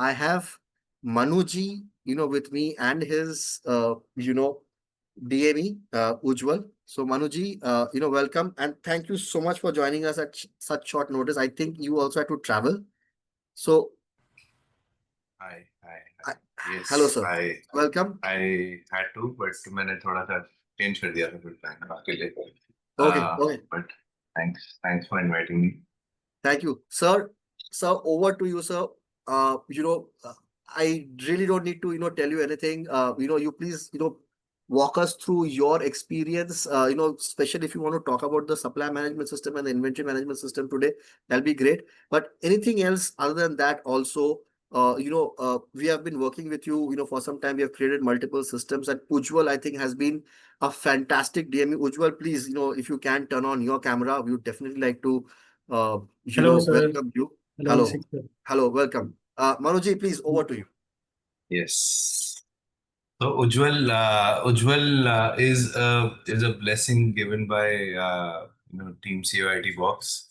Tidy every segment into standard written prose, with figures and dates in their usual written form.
I have Manuji, with me and his, DME, Ujjwal. So Manuji, welcome and thank you so much for joining us at such short notice. I think you also had to travel. So, Hi, hi, I, hi. hello, Yes, sir. Welcome. I had to, but मैंने थोड़ा सा change कर दिया था फिर plan आपके लिए. Okay, okay. But thanks for inviting me. Thank you, sir. Sir, over to you, sir. I really don't need to, tell you anything. You please, walk us through your experience. Especially if you want to talk about the supply management system and the inventory management system today, that'll be great. But anything else other than that, also, we have been working with you, for some time. We have created multiple systems, and Ujjwal, I think, has been a fantastic DME. Ujjwal, please, if you can turn on your camera, we would definitely like to uh, Hello, sir. welcome you. Hello, Hello. Abhishek, sir. Hello, welcome. Manuji, please, over to you. Yes. So Ujjwal is a blessing given by Team COIT Box.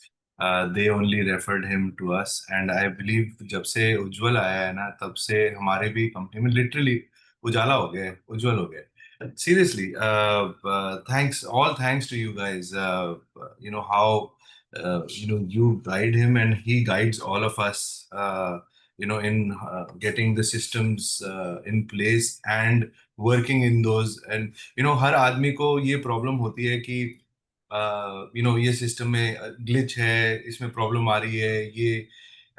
They only referred him to us, and I believe जब से उज्जवल आया है ना तब से हमारे भी company में literally उजाला हो गया है, उज्जवल हो गया है. Seriously, all thanks to you guys. How you guide him and he guides all of us. In getting the systems in place and working in those. And हर आदमी को ये प्रॉब्लम होती है कि ये सिस्टम में ग्लिच है, इसमें प्रॉब्लम आ रही है ये.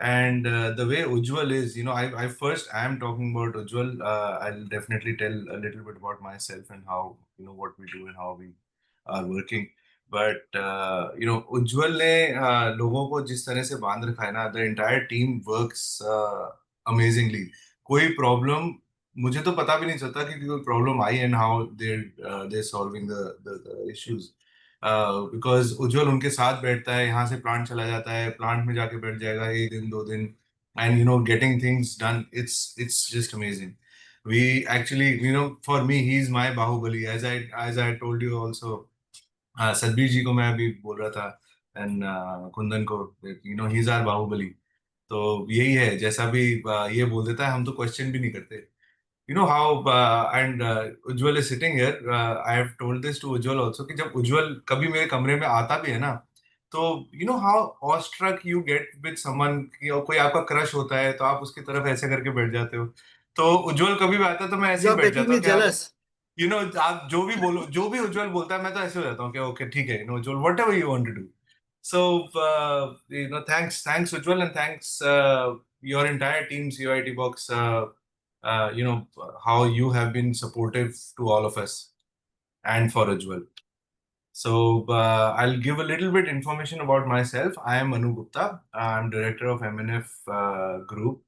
And the way Ujjwal is, I first I am talking about Ujjwal. I'll definitely tell a little bit about myself and how what we do and how we are working. But Ujjwal ने लोगों को जिस तरह से बांध रखा है ना, the entire team works amazingly. कोई प्रॉब्लम मुझे तो पता भी नहीं चलता कि कोई प्रॉब्लम आई and how they solving the issues. Because Ujjwal उनके साथ बैठता है, यहाँ से प्लांट चला जाता है, प्लांट में जाके बैठ जाएगा 1 दिन 2 दिन, and getting things done. It's just amazing. We actually, for me, he's my Bahubali. As I told you also, Satbir ji को मैं अभी बोल रहा था, एंड कुंदन को, he's our Bahubali. तो यही है, जैसा भी ये बोल देता है हम तो क्वेश्चन भी नहीं करते. How and Ujjwal is sitting here. I have told this to Ujjwal also कि जब उज्जवल कभी मेरे कमरे में आता भी है ना, तो how awestruck you get with someone कि कोई आपका क्रश होता है तो आप उसकी तरफ ऐसे करके बैठ जाते हो. तो उज्जवल कभी भी आता है तो मैं ऐसे ही You're बैठ making जाता me हूँ कि आप jealous. आप जो भी बोलो, जो भी उज्जवल बोलता है मैं तो ऐसे हो जाता हूँ कि ओके ठीक है, उज्जवल whatever you want to do. So thanks Ujjwal, and thanks your entire team COIT Box. How you have been supportive to all of us and for Ujjwal. So I'll give a little bit information about myself. I am Manu Gupta. I'm director of MNF Group.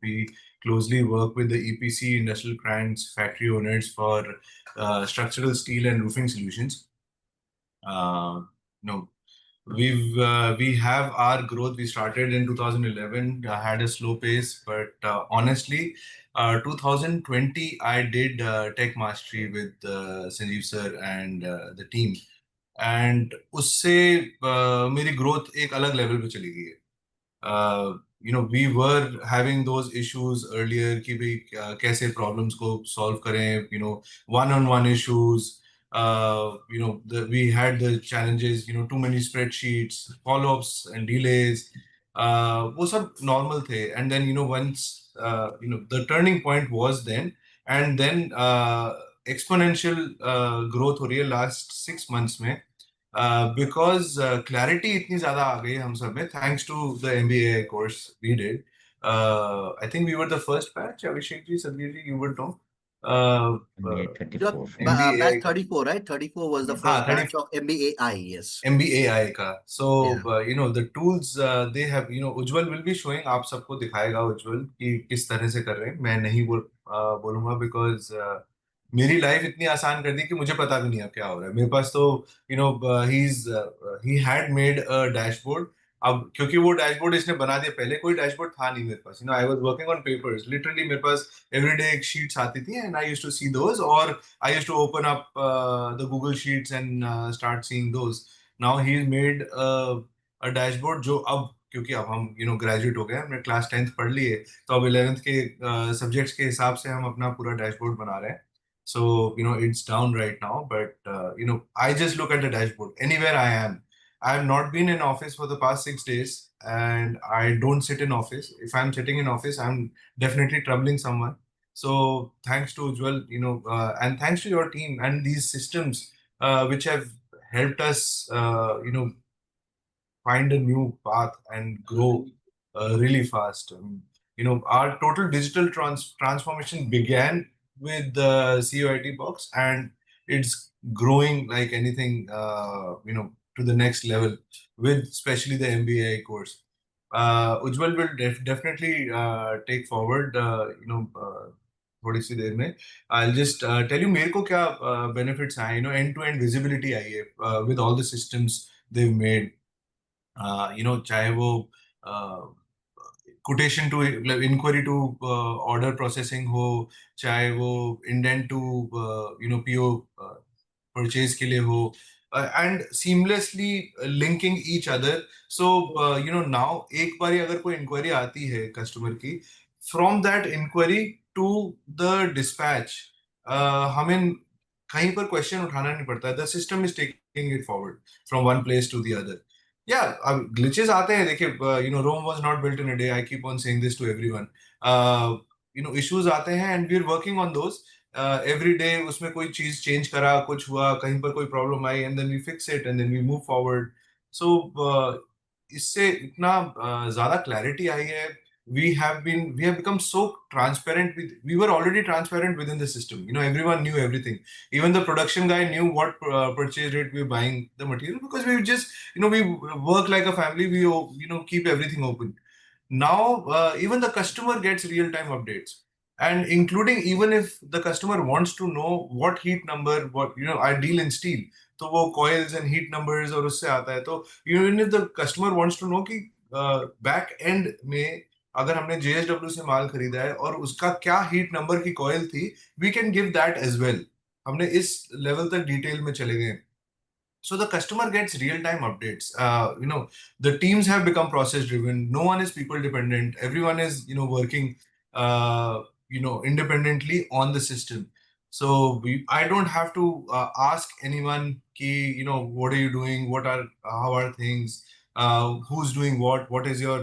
We closely work with the EPC, industrial clients, factory owners for structural steel and roofing solutions. We have our growth. We started in 2011, had a slow pace, but honestly, 2020 I did tech mastery with Sanjeev sir and the team, and उससे मेरी growth एक अलग level पे चली गई है. We were having those issues earlier कि भाई कैसे problems को solve करें, one-on-one issues. We had the challenges, too many spreadsheets, follow-ups and delays. वो सब normal थे. And then, once, the turning point was then, and then exponential growth हो रही है last 6 months में. Because clarity इतनी ज़्यादा आ गई हम सब में, thanks to the MBA course we did. I think we were the first batch. Abhishek ji, Sadhgir ji, you would know. MBA 34. MBA Batch 34, right? 34 was the first 30 batch of MBAI, yes. MBAI का. So Yeah. the tools they have, Ujjwal will be showing, आप सबको दिखाएगा Ujjwal कि किस तरह से कर रहे हैं. मैं नहीं बोलूंगा because मेरी लाइफ इतनी आसान कर दी कि मुझे पता भी नहीं अब क्या हो रहा है. मेरे पास तो he had made a dashboard. अब क्योंकि वो डैशबोर्ड इसने बना दिया, पहले कोई डैशबोर्ड था नहीं मेरे पास. I was working on papers. Literally मेरे पास एवरीडे एक शीट्स आती थी and I used to see those, और I used to open up the Google Sheets and start seeing those. Now he's made a dashboard जो अब क्योंकि अब हम ग्रेजुएट हो गए, हमने क्लास 10th पढ़ ली है, तो अब 11th के सब्जेक्ट्स के हिसाब से हम अपना पूरा डैशबोर्ड बना रहे हैं. So it's down right now, but I just look at the dashboard anywhere I am. I have not been in office for the past 6 days, and I don't sit in office. If I'm sitting in office, I'm definitely troubling someone. So thanks to Ujjwal, and thanks to your team and these systems, which have helped us, find a new path and grow really fast. Our total digital transformation began with the COIT box, and it's growing like anything, to the next level with especially the MBA course. Ujjwal will definitely take forward, थोड़ी सी देर में. I'll just tell you मेरे को क्या benefits आए, end-to-end visibility आई है with all the systems they've made. चाहे वो quotation to enquiry to order processing हो, चाहे वो इंडेंट टू पीओ परचेज के लिए हो, and seamlessly linking each other. So now एक बारी अगर कोई इंक्वायरी आती है कस्टमर की, from that enquiry to the dispatch, हमें कहीं पर क्वेश्चन उठाना नहीं पड़ता है. The system is taking it forward from one place to the other. अब ग्लिचेस आते हैं, देखिए, Rome was not built in a day. I keep on saying this to everyone. Issues आते हैं and we are working on those every day. उसमें कोई चीज change करा, कुछ हुआ, कहीं पर कोई प्रॉब्लम आई, and then we fix it and then we move forward. So इससे इतना ज्यादा क्लैरिटी आई है. We have become so transparent. We were already transparent within the system. Everyone knew everything. Even the production guy knew what purchase rate we were buying the material, because we just, we work like a family. We keep everything open. Now even the customer gets real time updates, and including even if the customer wants to know what heat number, what I deal in steel, तो वो coils and heat numbers और उससे आता है. तो even if the customer wants to know कि back end में अगर हमने JSW से माल खरीदा है और उसका क्या हीट नंबर की कॉइल थी, we can give that as well. हमने इस लेवल तक डिटेल में चले गए. So the customer gets real-time updates. The teams have become process-driven. No one is people-dependent. Everyone is, working, independently on the system. So I don't have to ask anyone, what are you doing? How are things? Who's doing what? What is your,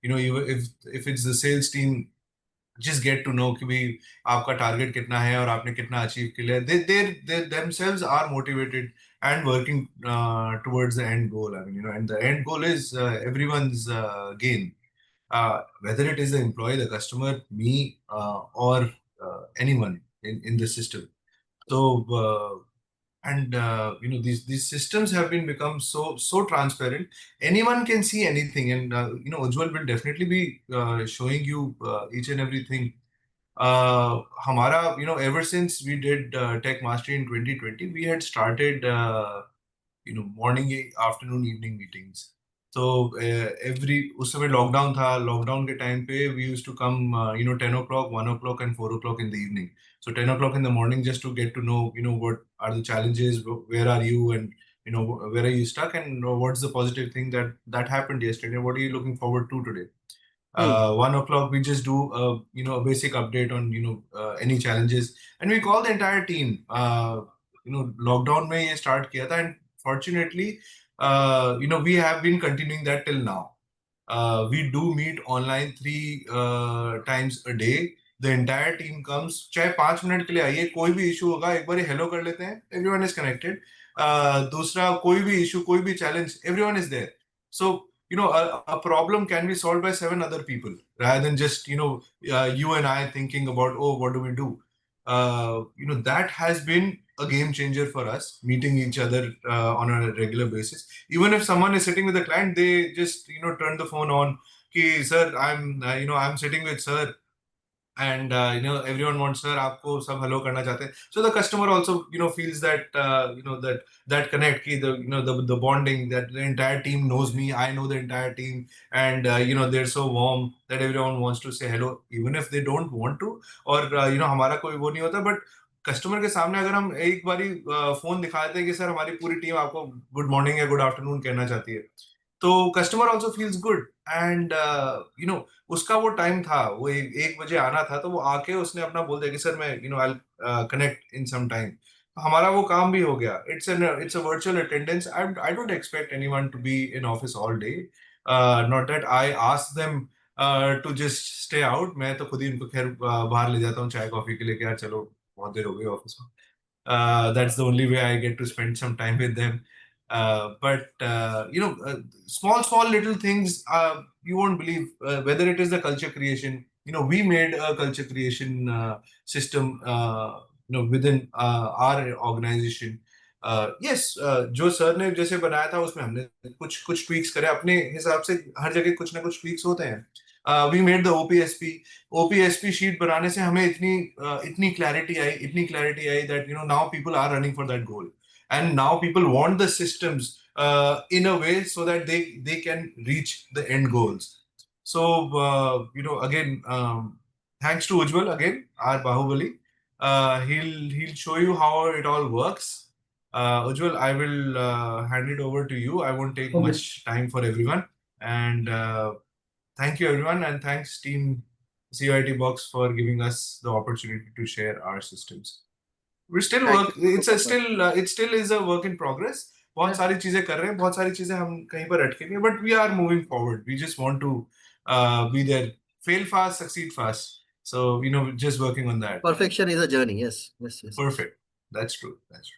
if it's the sales team, just get to know कि भाई आपका target कितना है और आपने कितना achieve किया. They themselves are motivated and working towards the end goal. I mean, and the end goal is everyone's gain, whether it is the employee, the customer, me, or anyone in the system. So these systems have become so transparent. Anyone can see anything, and Ujjwal will definitely be showing you each and everything. Hamara, ever since we did Tech Mastery in 2020, we had started morning, afternoon, evening meetings. So every उस समय lockdown था. Lockdown के time पे we used to come 10 o'clock, 1 o'clock and 4 o'clock in the evening. So 10 o'clock in the morning, just to get to know what are the challenges, where are you, and where are you stuck, and what's the positive thing that happened yesterday, what are you looking forward to today. 1 o'clock we just do a basic update on any challenges, and we call the entire team. Lockdown में ये start किया था, and fortunately we have been continuing that till now. We do meet online 3 times a day. The entire team comes. चाहे 5 minute के लिए आइए, कोई भी इशू होगा एक बार हेलो कर लेते हैं. Everyone is connected. दूसरा, कोई भी इशू, कोई भी challenge, everyone is there. So a problem can be solved by 7 other people rather than just you and I thinking about, oh, what do we do. That has been a game changer for us, meeting each other on a regular basis. Even if someone is sitting with a client, they just turn the phone on. Ki, sir, I'm sitting with sir, and everyone wants sir, aapko sab hello karna chahte hain. So the customer also feels that that connect ki the bonding, that the entire team knows me, I know the entire team, and they're so warm that everyone wants to say hello even if they don't want to, or हमारा कोई वो नहीं होता. But customer के सामने अगर हम एक बारी फोन दिखा देते हैं कि सर हमारी पूरी टीम आपको गुड मॉर्निंग या गुड आफ्टरनून कहना चाहती है, तो customer also feels good and उसका वो टाइम था, वो 1 बजे आना था, तो वो आके उसने अपना बोल दिया कि सर मैं I connect in some time. हमारा वो काम भी हो गया। It's a virtual attendance. I don't expect anyone to be in office all day. Not that I ask them to just stay out. मैं तो खुद ही उनको खैर बाहर ले जाता हूँ चाय कॉफी के लिए कि यार चलो बहुत देर हो गई ऑफिस में। That's the only way I get to spend some time with them. Small little things, you won't believe, whether it is the culture creation. We made a culture creation system, within our organization. Yes, जो sir ने जैसे बनाया था उसमें हमने कुछ कुछ tweaks करे अपने हिसाब से। हर जगह कुछ ना कुछ ट्वीक्स होते हैं। We made the OPSP sheet बनाने से हमें इतनी क्लैरिटी आई that now people are running for that goal, and now people want the systems in a way so that they can reach the end goals. So again, thanks to Ujjwal again, our Bahubali. He'll show you how it all works. Ujjwal, I will hand it over to you. I won't take Okay. much time for everyone, and thank you everyone, and thanks team CIT Box for giving us the opportunity to share our systems. We still Thank work. you It's so a much. still it still is a work in progress. बहुत सारी चीजें कर रहे हैं, बहुत सारी चीजें हम कहीं पर अटके हैं, but we are moving forward. We just want to be there, fail fast, succeed fast. So just working on that. Perfection is a journey. Yes, yes, yes. Perfect. That's true. That's true.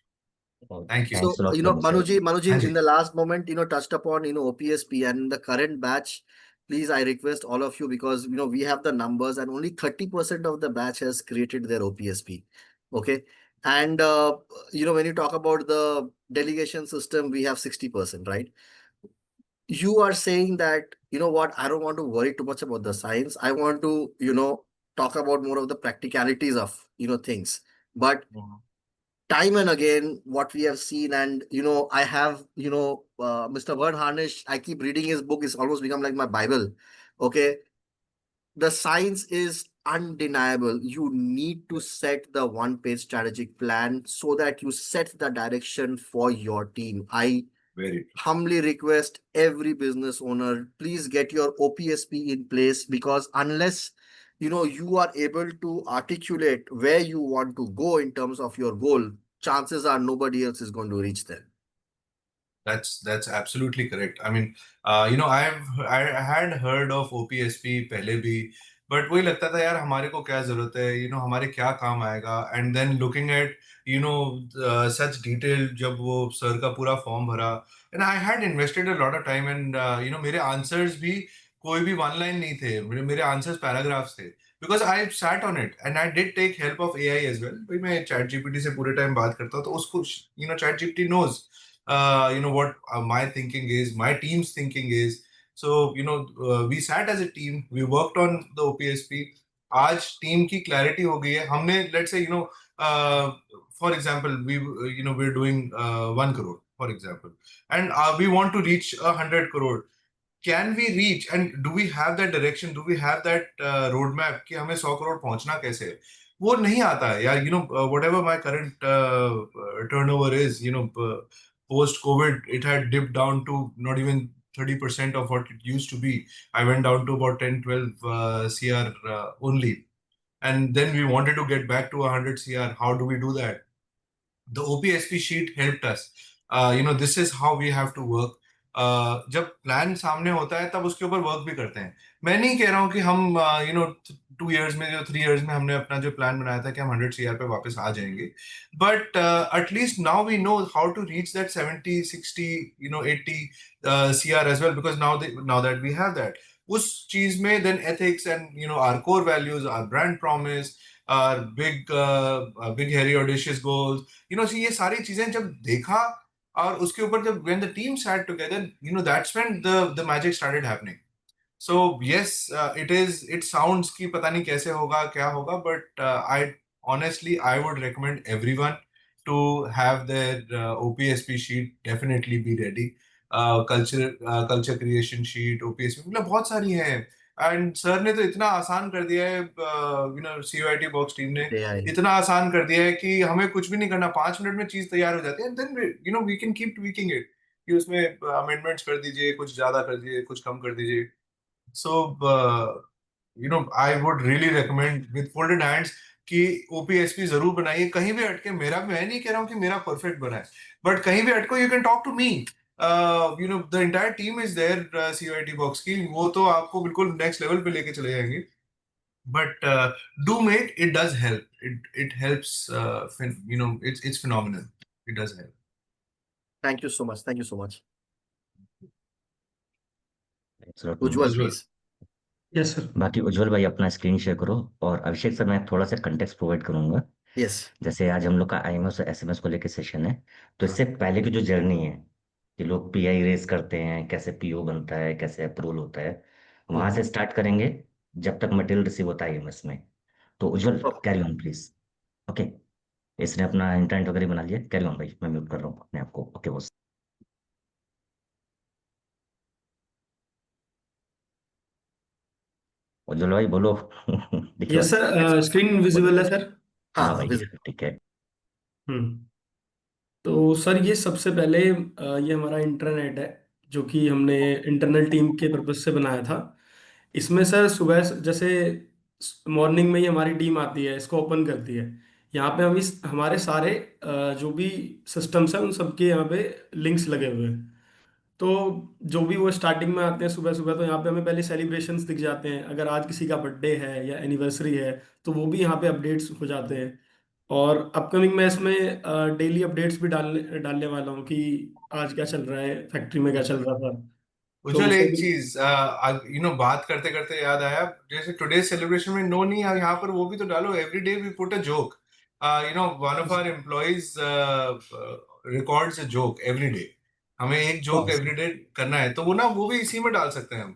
Oh, Thank you. So, thanks a lot, Manu sir. Manuji, Thank you. in the last moment, touched upon, OPSP and the current batch. Please, I request all of you, because, we have the numbers and only 30% of the batch has created their OPSP. Okay. And, when you talk about the delegation system, we have 60%, right? You are saying that, what, I don't want to worry too much about the science. I want to, talk about more of the practicalities of, things. But time and again, what we have seen, and I have Mr. Vern Harnish, I keep reading his book. It's almost become like my Bible. Okay, the science is undeniable. You need to set the one-page strategic plan so that you set the direction for your team. I Very humbly request every business owner, please get your OPSP in place, because unless you are able to articulate where you want to go in terms of your goal, chances are nobody else is going to reach there. That's absolutely correct. I mean, I had heard of OPSP पहले भी, but वही लगता था यार हमारे को क्या जरूरत है, हमारे क्या काम आएगा, and then looking at such detail, जब वो सर का पूरा फॉर्म भरा, and I had invested a lot of time, and मेरे आंसर्स भी कोई भी वन लाइन नहीं थे, मेरे आंसर्स पैराग्राफ्स थे, because I sat on it and I did take help of AI as well. भाई मैं चैट जीपीटी से पूरे टाइम बात करता हूँ, तो उसको chat GPT knows what my thinking is, my team's thinking is. So, we sat as a team, we worked on the OPSP. आज टीम की क्लैरिटी हो गई है। हमने let's say for example we're doing 1 crore for example, and we want to reach 100 crore. Can we reach, and do we have that direction, do we have that roadmap कि हमें 100 करोड़ पहुंचना कैसे है? वो नहीं आता है यार। whatever my current turnover is, post COVID, it had dipped down to not even 30% of what it used to be. I went down to about 10 12 CR only, and then we wanted to get back to 100 CR. How do we do that? The OPSP sheet helped us. This is how we have to work. जब plan सामने होता है तब उसके ऊपर work भी करते हैं। मैं नहीं कह रहा हूँ कि हम 2 years में, 3 years में हमने अपना जो प्लान बनाया था कि हम 100 CR पे वापस आ जाएंगे, but at least now we know how to reach that 70 60 80 CR as well, because now that we have दैट। उस चीज में then ethics and our core values, our brand promise, our big hairy audacious goals, ये सारी चीजें जब देखा, और उसके ऊपर जब when the team sat together, that's when the magic started happening. So yes, it sounds कि पता नहीं कैसे होगा, क्या होगा, but I would recommend everyone to have their OPSP sheet definitely be ready. Culture creation sheet, OPSP, मतलब बहुत सारी है, एंड सर ने तो इतना आसान कर दिया है, COIT बॉक्स टीम ने AI. इतना आसान कर दिया है कि हमें कुछ भी नहीं करना, 5 मिनट में चीज तैयार हो जाती है, and then we can keep tweaking it. कि उसमें अमेंडमेंट्स कर दीजिए, कुछ ज्यादा कर दीजिए, कुछ कम कर दीजिए. So, I would really recommend with folded hands कि OPSP जरूर बनाइए. कहीं भी हटके, मैं नहीं कह रहा हूँ कि मेरा परफेक्ट बना है, बट कहीं भी हटको, you can talk to me. The entire team is there. COIT box की वो तो आपको बिल्कुल नेक्स्ट लेवल पे लेके चले जाएंगे. But do make it does help. It helps. It's phenomenal. It does help. Thank you so much. Thank you so much. Thanks a lot, Ujjwal, Manoj. please. Yes sir. बाकी उज्जवल भाई अपना screen share करो, और अभिषेक sir मैं थोड़ा सा context provide करूंगा. Yes. जैसे आज हम लोग का IMS और SMS को लेकर सेशन है, तो इससे पहले की जो जर्नी है कि लोग PI रेस करते हैं, कैसे PO बनता है, कैसे अप्रूवल होता है, वहां से स्टार्ट करेंगे जब तक मटेरियल रिसीव होता है IMS में. तो उज्जवल Okay. Carry on please. Okay, इसने अपना इंटरनेट वगैरह बना लिया. कैरी ऑन भाई, मैं म्यूट कर रहा हूँ अपने आप को. Okay boss. उज्जवल भाई बोलो. दिख रहा यस है? सर, स्क्रीन विजिबल है सर। हाँ हाँ हाँ, भाई, ठीक है. हम्म। तो सर ये सबसे पहले ये हमारा इंटरनेट है जो कि हमने इंटरनल टीम के पर्पज से बनाया था। इसमें सर सुबह जैसे मॉर्निंग में ही हमारी टीम आती है, इसको ओपन करती है। यहाँ पे हम इस हमारे सारे जो भी सिस्टम्स हैं उन सबके यहाँ पे लिंक्स लगे हुए हैं। तो जो भी वो स्टार्टिंग में आते हैं सुबह सुबह, तो यहाँ पे हमें पहले सेलिब्रेशंस दिख जाते हैं। अगर आज किसी का बर्थडे है या एनिवर्सरी है तो वो भी यहाँ पे अपडेट्स हो जाते हैं। और अपकमिंग में इसमें डेली अपडेट्स भी डालने डालने वाला हूँ कि आज क्या चल रहा है, फैक्ट्री में क्या चल रहा था। तो उज्जवल, उसे एक भी। चीज बात करते करते याद आया. जैसे टुडे सेलिब्रेशन में नो नहीं, यहाँ पर वो भी तो डालो. Every day we put a joke. One of our employees records a joke every day. हमें एक जोक हाँ, एवरी डे करना है, तो वो भी इसी में डाल सकते हैं हम.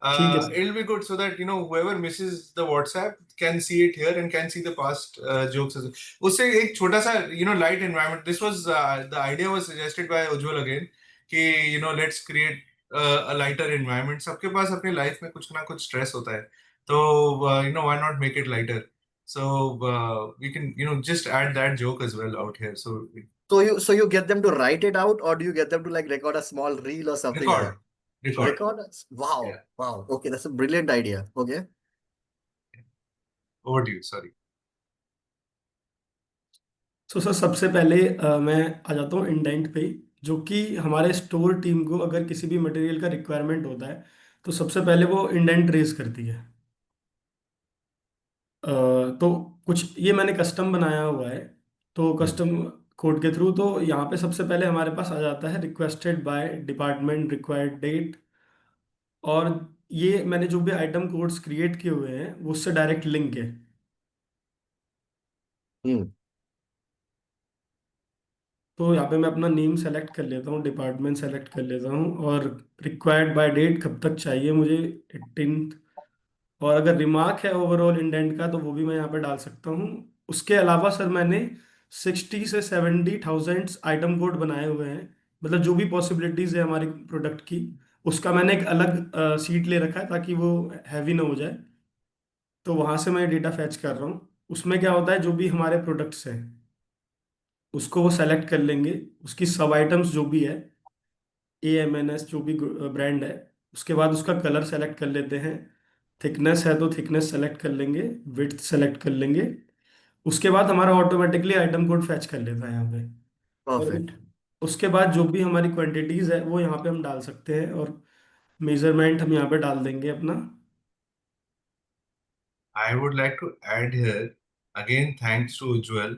ठीक है sir. It'll be good so that whoever misses the WhatsApp can see it here and can see the past jokes as well. उससे एक छोटा सा light environment. This was the idea was suggested by Ujjwal again कि let's create a lighter environment. सबके पास अपनी life में कुछ ना कुछ स्ट्रेस होता है, तो why not make it lighter. So we can just add that joke as well out here. So So you get them to write it out, or do you get them to like record a small reel or something like that? record. Record? Wow. Yeah. Wow. Okay, that's a brilliant idea. Okay. Over to you. Sorry. So sir सबसे पहले मैं आ जाता हूँ indent पे, जो कि हमारे store team को अगर किसी भी मटेरियल का रिक्वायरमेंट होता है तो सबसे पहले वो इंडेंट रेज करती है। तो कुछ ये मैंने कस्टम बनाया हुआ है। तो कस्टम कोड के थ्रू तो यहाँ पे सबसे पहले हमारे पास आ जाता है requested by department required date. और ये मैंने जो भी आइटम कोड्स क्रिएट किए हुए हैं वो उससे डायरेक्ट लिंक है। Hmm. तो यहाँ पे मैं अपना नेम सेलेक्ट कर लेता हूँ, डिपार्टमेंट सेलेक्ट कर लेता हूँ, और रिक्वायर्ड बाय डेट कब तक चाहिए मुझे, 18th। और अगर रिमार्क है ओवरऑल इंडेंट का तो वो भी मैं यहाँ पे डाल सकता हूँ। उसके अलावा सर मैंने 60 से 70 थाउजेंड आइटम कोड बनाए हुए हैं। मतलब जो भी पॉसिबिलिटीज़ है हमारी प्रोडक्ट की, उसका मैंने एक अलग सीट ले रखा है ताकि वो हैवी ना हो जाए। तो वहाँ से मैं डेटा फैच कर रहा हूँ। उसमें क्या होता है, जो भी हमारे प्रोडक्ट्स हैं उसको वो सेलेक्ट कर लेंगे, उसकी सब आइटम्स जो भी है, AMNS जो भी ब्रांड है, उसके बाद उसका कलर सेलेक्ट कर लेते हैं। थिकनेस है तो थिकनेस सेलेक्ट कर लेंगे, विड्थ सेलेक्ट कर लेंगे। उसके बाद हमारा ऑटोमेटिकली आइटम कोड फैच कर लेता है यहाँ पे। और Perfect. उसके बाद जो भी हमारी क्वांटिटीज है वो यहाँ पे हम डाल सकते हैं, और मेजरमेंट हम यहाँ पे डाल देंगे अपना। I would like to add here again, thanks to Ujjwal.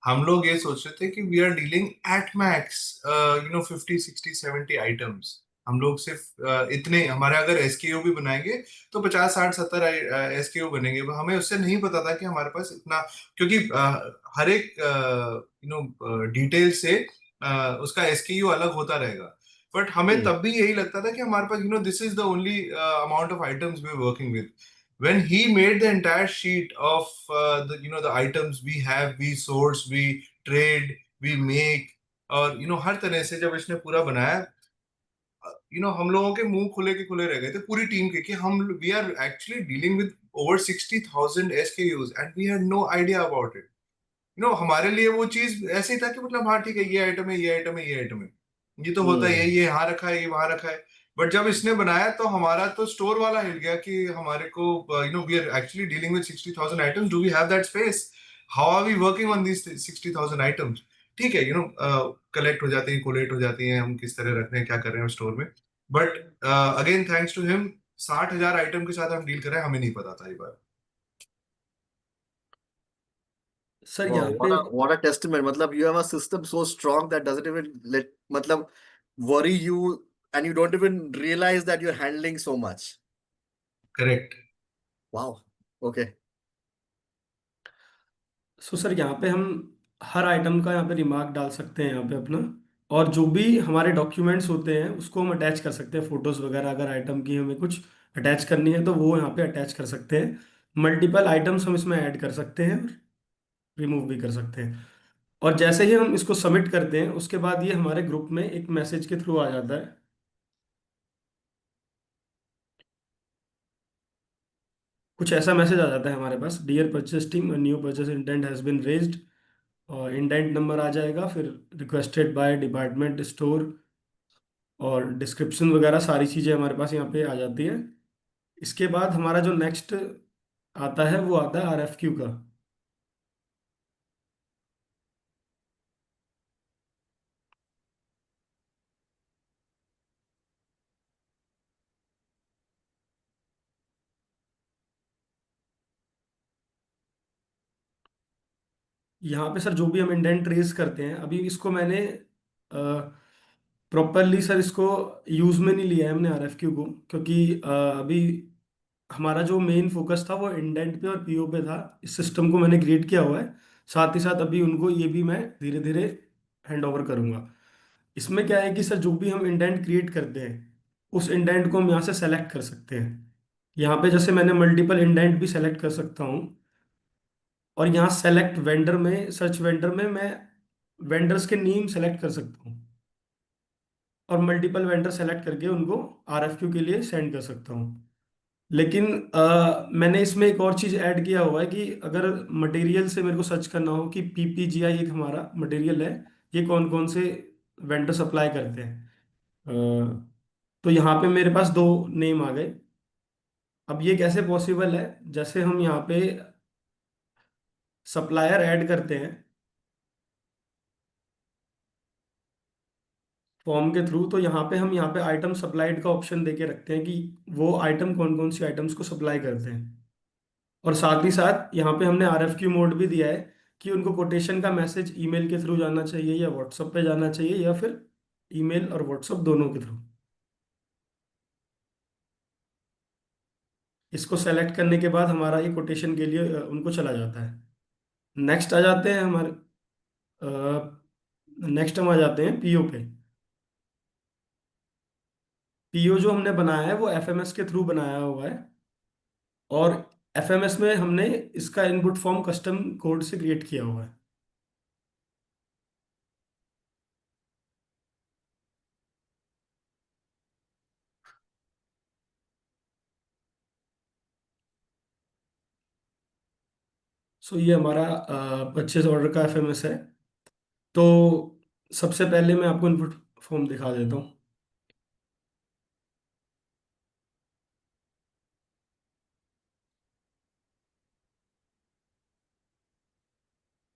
हम लोग ये सोच रहे थे कि we are dealing at max 50 60 70 items. हम लोग सिर्फ इतने, हमारे अगर एसकेयू भी बनाएंगे तो 50 60 70 एसकेयू बनेंगे. हमें उससे नहीं पता था कि हमारे पास इतना, क्योंकि हर एक डिटेल से उसका एसकेयू अलग होता रहेगा. बट हमें Hmm. तब भी यही लगता था कि हमारे पास this is the only amount of items we are working with. When he made the entire sheet of the items we have, we source, we trade, we make, और हर तरह से जब इसने पूरा बनाया, हम लोगों के मुंह खुले के खुले रह गए थे पूरी टीम के कि हम we are actually dealing with over 60,000 SKUs and we had no idea about it. हमारे लिए वो चीज ऐसे ही था कि मतलब हाँ ठीक है, ये आइटम है, ये आइटम है, ये आइटम है. ये तो होता ही है, हम्म। ये यहाँ रखा है, ये वहां रखा है। बट जब इसने बनाया तो हमारा तो स्टोर वाला हिल गया कि हमारे को, we are actually dealing with 60,000 items, do we have that space, how are we working on this 60,000 items. ठीक है, कलेक्ट हो जाती हैं, कोलेट हो जाती हैं, हम किस तरह रख रहे हैं, क्या कर रहे हैं स्टोर में। But again thanks to him, 60,000 item के साथ हम डील कर रहे हैं, हमें नहीं पता था ये बात। सर Wow, यहाँ पे what a testament. मतलब you have a system so strong that doesn't even let मतलब worry you, and you don't even realize that you're handling so much. Correct. Wow. Okay. Sir यहाँ पे हम हर item का यहाँ पे रिमार्क डाल सकते हैं यहाँ पे अपना। और जो भी हमारे डॉक्यूमेंट्स होते हैं उसको हम अटैच कर सकते हैं, फोटोज वगैरह अगर आइटम की हमें कुछ अटैच करनी है तो वो यहाँ पे अटैच कर सकते हैं। मल्टीपल आइटम्स हम इसमें ऐड कर सकते हैं, रिमूव भी कर सकते हैं। और जैसे ही हम इसको सबमिट करते हैं उसके बाद ये हमारे ग्रुप में एक मैसेज के थ्रू आ जाता है। कुछ ऐसा मैसेज आ जाता है हमारे पास, dear purchase team, new purchase intent has been raised. और इंडेंट नंबर आ जाएगा, फिर रिक्वेस्टेड बाय डिपार्टमेंट स्टोर और डिस्क्रिप्शन वगैरह सारी चीज़ें हमारे पास यहाँ पे आ जाती है। इसके बाद हमारा जो नेक्स्ट आता है वो आता है आरएफक्यू का। यहाँ पे सर जो भी हम इंडेंट रेज करते हैं, अभी इसको मैंने प्रॉपरली सर इसको यूज में नहीं लिया है हमने आरएफक्यू को, क्योंकि अभी हमारा जो मेन फोकस था वो इंडेंट पे और पीओ पे था। इस सिस्टम को मैंने क्रिएट किया हुआ है, साथ ही साथ अभी उनको ये भी मैं धीरे धीरे हैंड ओवर करूंगा। इसमें क्या है कि सर जो भी हम इंडेंट क्रिएट करते हैं उस इंडेंट को हम यहाँ से सेलेक्ट कर सकते हैं। यहाँ पे जैसे मैंने मल्टीपल इंडेंट भी सेलेक्ट कर सकता हूँ। और यहाँ सेलेक्ट वेंडर में, सर्च वेंडर में मैं वेंडर्स के नेम सेलेक्ट कर सकता हूँ और मल्टीपल वेंडर सेलेक्ट करके उनको आरएफक्यू के लिए सेंड कर सकता हूँ। लेकिन मैंने इसमें एक और चीज़ ऐड किया हुआ है कि अगर मटेरियल से मेरे को सर्च करना हो कि पीपीजीआई एक हमारा मटेरियल है, ये कौन कौन से वेंडर सप्लाई करते हैं, तो यहाँ पे मेरे पास दो नेम आ गए। अब ये कैसे पॉसिबल है, जैसे हम यहाँ पे सप्लायर ऐड करते हैं फॉर्म के थ्रू, तो यहाँ पे हम यहाँ पे आइटम सप्लाइड का ऑप्शन देके रखते हैं कि वो आइटम कौन कौन सी आइटम्स को सप्लाई करते हैं। और साथ ही साथ यहाँ पे हमने आरएफक्यू मोड भी दिया है कि उनको कोटेशन का मैसेज ईमेल के थ्रू जाना चाहिए या व्हाट्सएप पे जाना चाहिए, या फिर ईमेल और व्हाट्सएप दोनों के थ्रू। इसको सेलेक्ट करने के बाद हमारा ये कोटेशन के लिए उनको चला जाता है। नेक्स्ट आ जाते हैं हमारे नेक्स्ट हम आ जाते हैं पीओ पे। पीओ जो हमने बनाया है वो एफएमएस के थ्रू बनाया हुआ है। और एफएमएस में हमने इसका इनपुट फॉर्म कस्टम कोड से क्रिएट किया हुआ है। सो ये हमारा परचेज ऑर्डर का एफएमएस है। तो सबसे पहले मैं आपको इनपुट फॉर्म दिखा देता हूँ।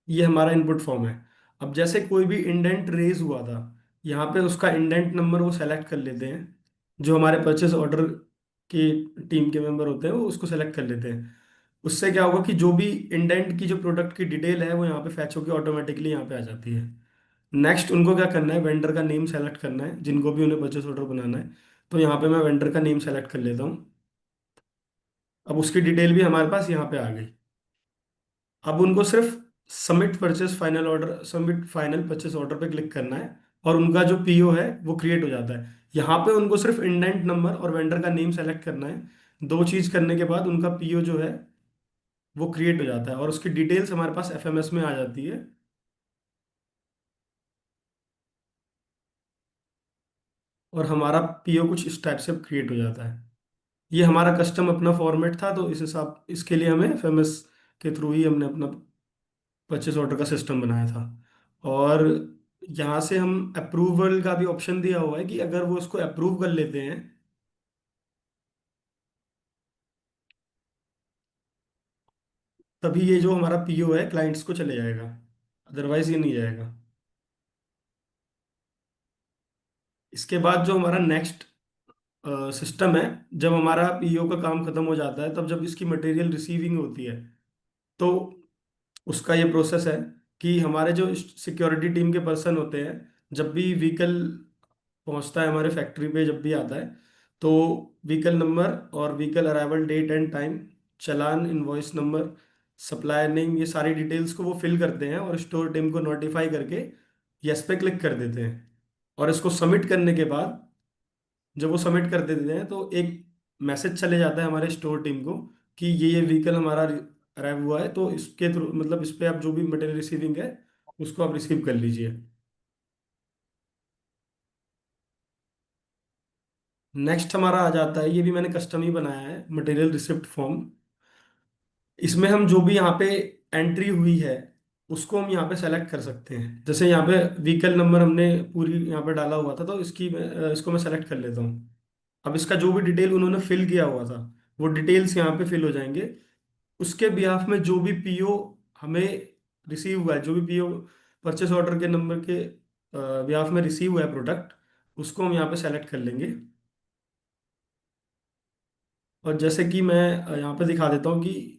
ये हमारा इनपुट फॉर्म है। अब जैसे कोई भी इंडेंट रेज हुआ था, यहाँ पे उसका इंडेंट नंबर वो सेलेक्ट कर लेते हैं। जो हमारे परचेस ऑर्डर की टीम के मेंबर होते हैं वो उसको सेलेक्ट कर लेते हैं। उससे क्या होगा कि जो भी इंडेंट की जो प्रोडक्ट की डिटेल है वो यहाँ पे फैच होकर ऑटोमेटिकली यहाँ पे आ जाती है। नेक्स्ट उनको क्या करना है, वेंडर का नेम सेलेक्ट करना है, जिनको भी उन्हें परचेस ऑर्डर बनाना है। तो यहाँ पे मैं वेंडर का नेम सेलेक्ट कर लेता हूँ। अब उसकी डिटेल भी हमारे पास यहाँ पे आ गई। अब उनको सिर्फ submit purchase final order, submit final purchase order पे क्लिक करना है और उनका जो पीओ है वो क्रिएट हो जाता है। यहाँ पे उनको सिर्फ इंडेंट नंबर और वेंडर का नेम सेलेक्ट करना है। दो चीज करने के बाद उनका पीओ जो है वो क्रिएट हो जाता है और उसकी डिटेल्स हमारे पास एफएमएस में आ जाती है। और हमारा पीओ कुछ इस टाइप से क्रिएट हो जाता है। ये हमारा कस्टम अपना फॉर्मेट था, तो इस हिसाब इसके लिए हमें एफएमएस के थ्रू ही हमने अपना परचेस ऑर्डर का सिस्टम बनाया था। और यहाँ से हम अप्रूवल का भी ऑप्शन दिया हुआ है कि अगर वो उसको अप्रूव कर लेते हैं तभी ये जो हमारा पीओ है क्लाइंट्स को चले जाएगा, अदरवाइज ये नहीं जाएगा। इसके बाद जो हमारा नेक्स्ट सिस्टम है, जब हमारा पीओ का काम खत्म हो जाता है, तब जब इसकी मटेरियल रिसीविंग होती है, तो उसका ये प्रोसेस है कि हमारे जो सिक्योरिटी टीम के पर्सन होते हैं, जब भी व्हीकल पहुंचता है हमारे फैक्ट्री पे, जब भी आता है, तो व्हीकल नंबर और vehicle arrival date and time, challan, invoice number, supplier name, ये सारी डिटेल्स को वो फिल करते हैं और स्टोर टीम को नोटिफाई करके यस पे क्लिक कर देते हैं। और इसको सबमिट करने के बाद, जब वो सबमिट कर देते हैं, तो एक मैसेज चले जाता है हमारे स्टोर टीम को कि ये व्हीकल हमारा अराइव हुआ है, तो इसके थ्रू मतलब इस पे आप जो भी मटेरियल रिसीविंग है उसको आप रिसीव कर लीजिए। नेक्स्ट हमारा आ जाता है, ये भी मैंने कस्टम ही बनाया है, मटेरियल रिसिप्ट फॉर्म। इसमें हम जो भी यहाँ पे एंट्री हुई है उसको हम यहाँ पे सेलेक्ट कर सकते हैं। जैसे यहाँ पे व्हीकल नंबर हमने पूरी यहाँ पे डाला हुआ था, तो इसको मैं सेलेक्ट कर लेता हूँ। अब इसका जो भी डिटेल उन्होंने फिल किया हुआ था वो डिटेल्स यहाँ पे फिल हो जाएंगे। उसके बिहाफ में जो भी पीओ हमें रिसीव हुआ है, जो भी पीओ परचेस ऑर्डर के नंबर के बिहाफ में रिसीव हुआ है प्रोडक्ट, उसको हम यहाँ पे सेलेक्ट कर लेंगे। और जैसे कि मैं यहाँ पे दिखा देता हूँ कि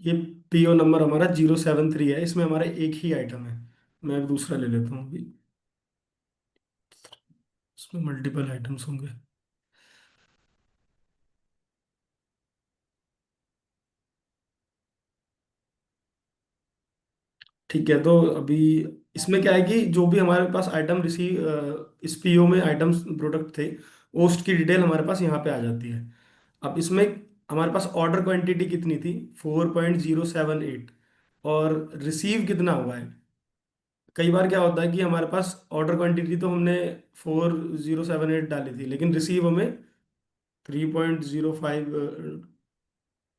ये पीओ नंबर हमारा 073 है, इसमें हमारा एक ही आइटम है। मैं अब दूसरा ले लेता हूँ अभी, इसमें मल्टीपल आइटम्स होंगे। ठीक है, तो अभी इसमें क्या है कि जो भी हमारे पास आइटम रिसीव, इस पीओ में आइटम्स प्रोडक्ट थे, ओस्ट की डिटेल हमारे पास यहाँ पे आ जाती है। अब इसमें हमारे पास ऑर्डर क्वांटिटी कितनी थी, 4.078, और रिसीव कितना हुआ है। कई बार क्या होता है कि हमारे पास ऑर्डर क्वांटिटी तो हमने 4078 डाली थी, लेकिन रिसीव हमें 3.05,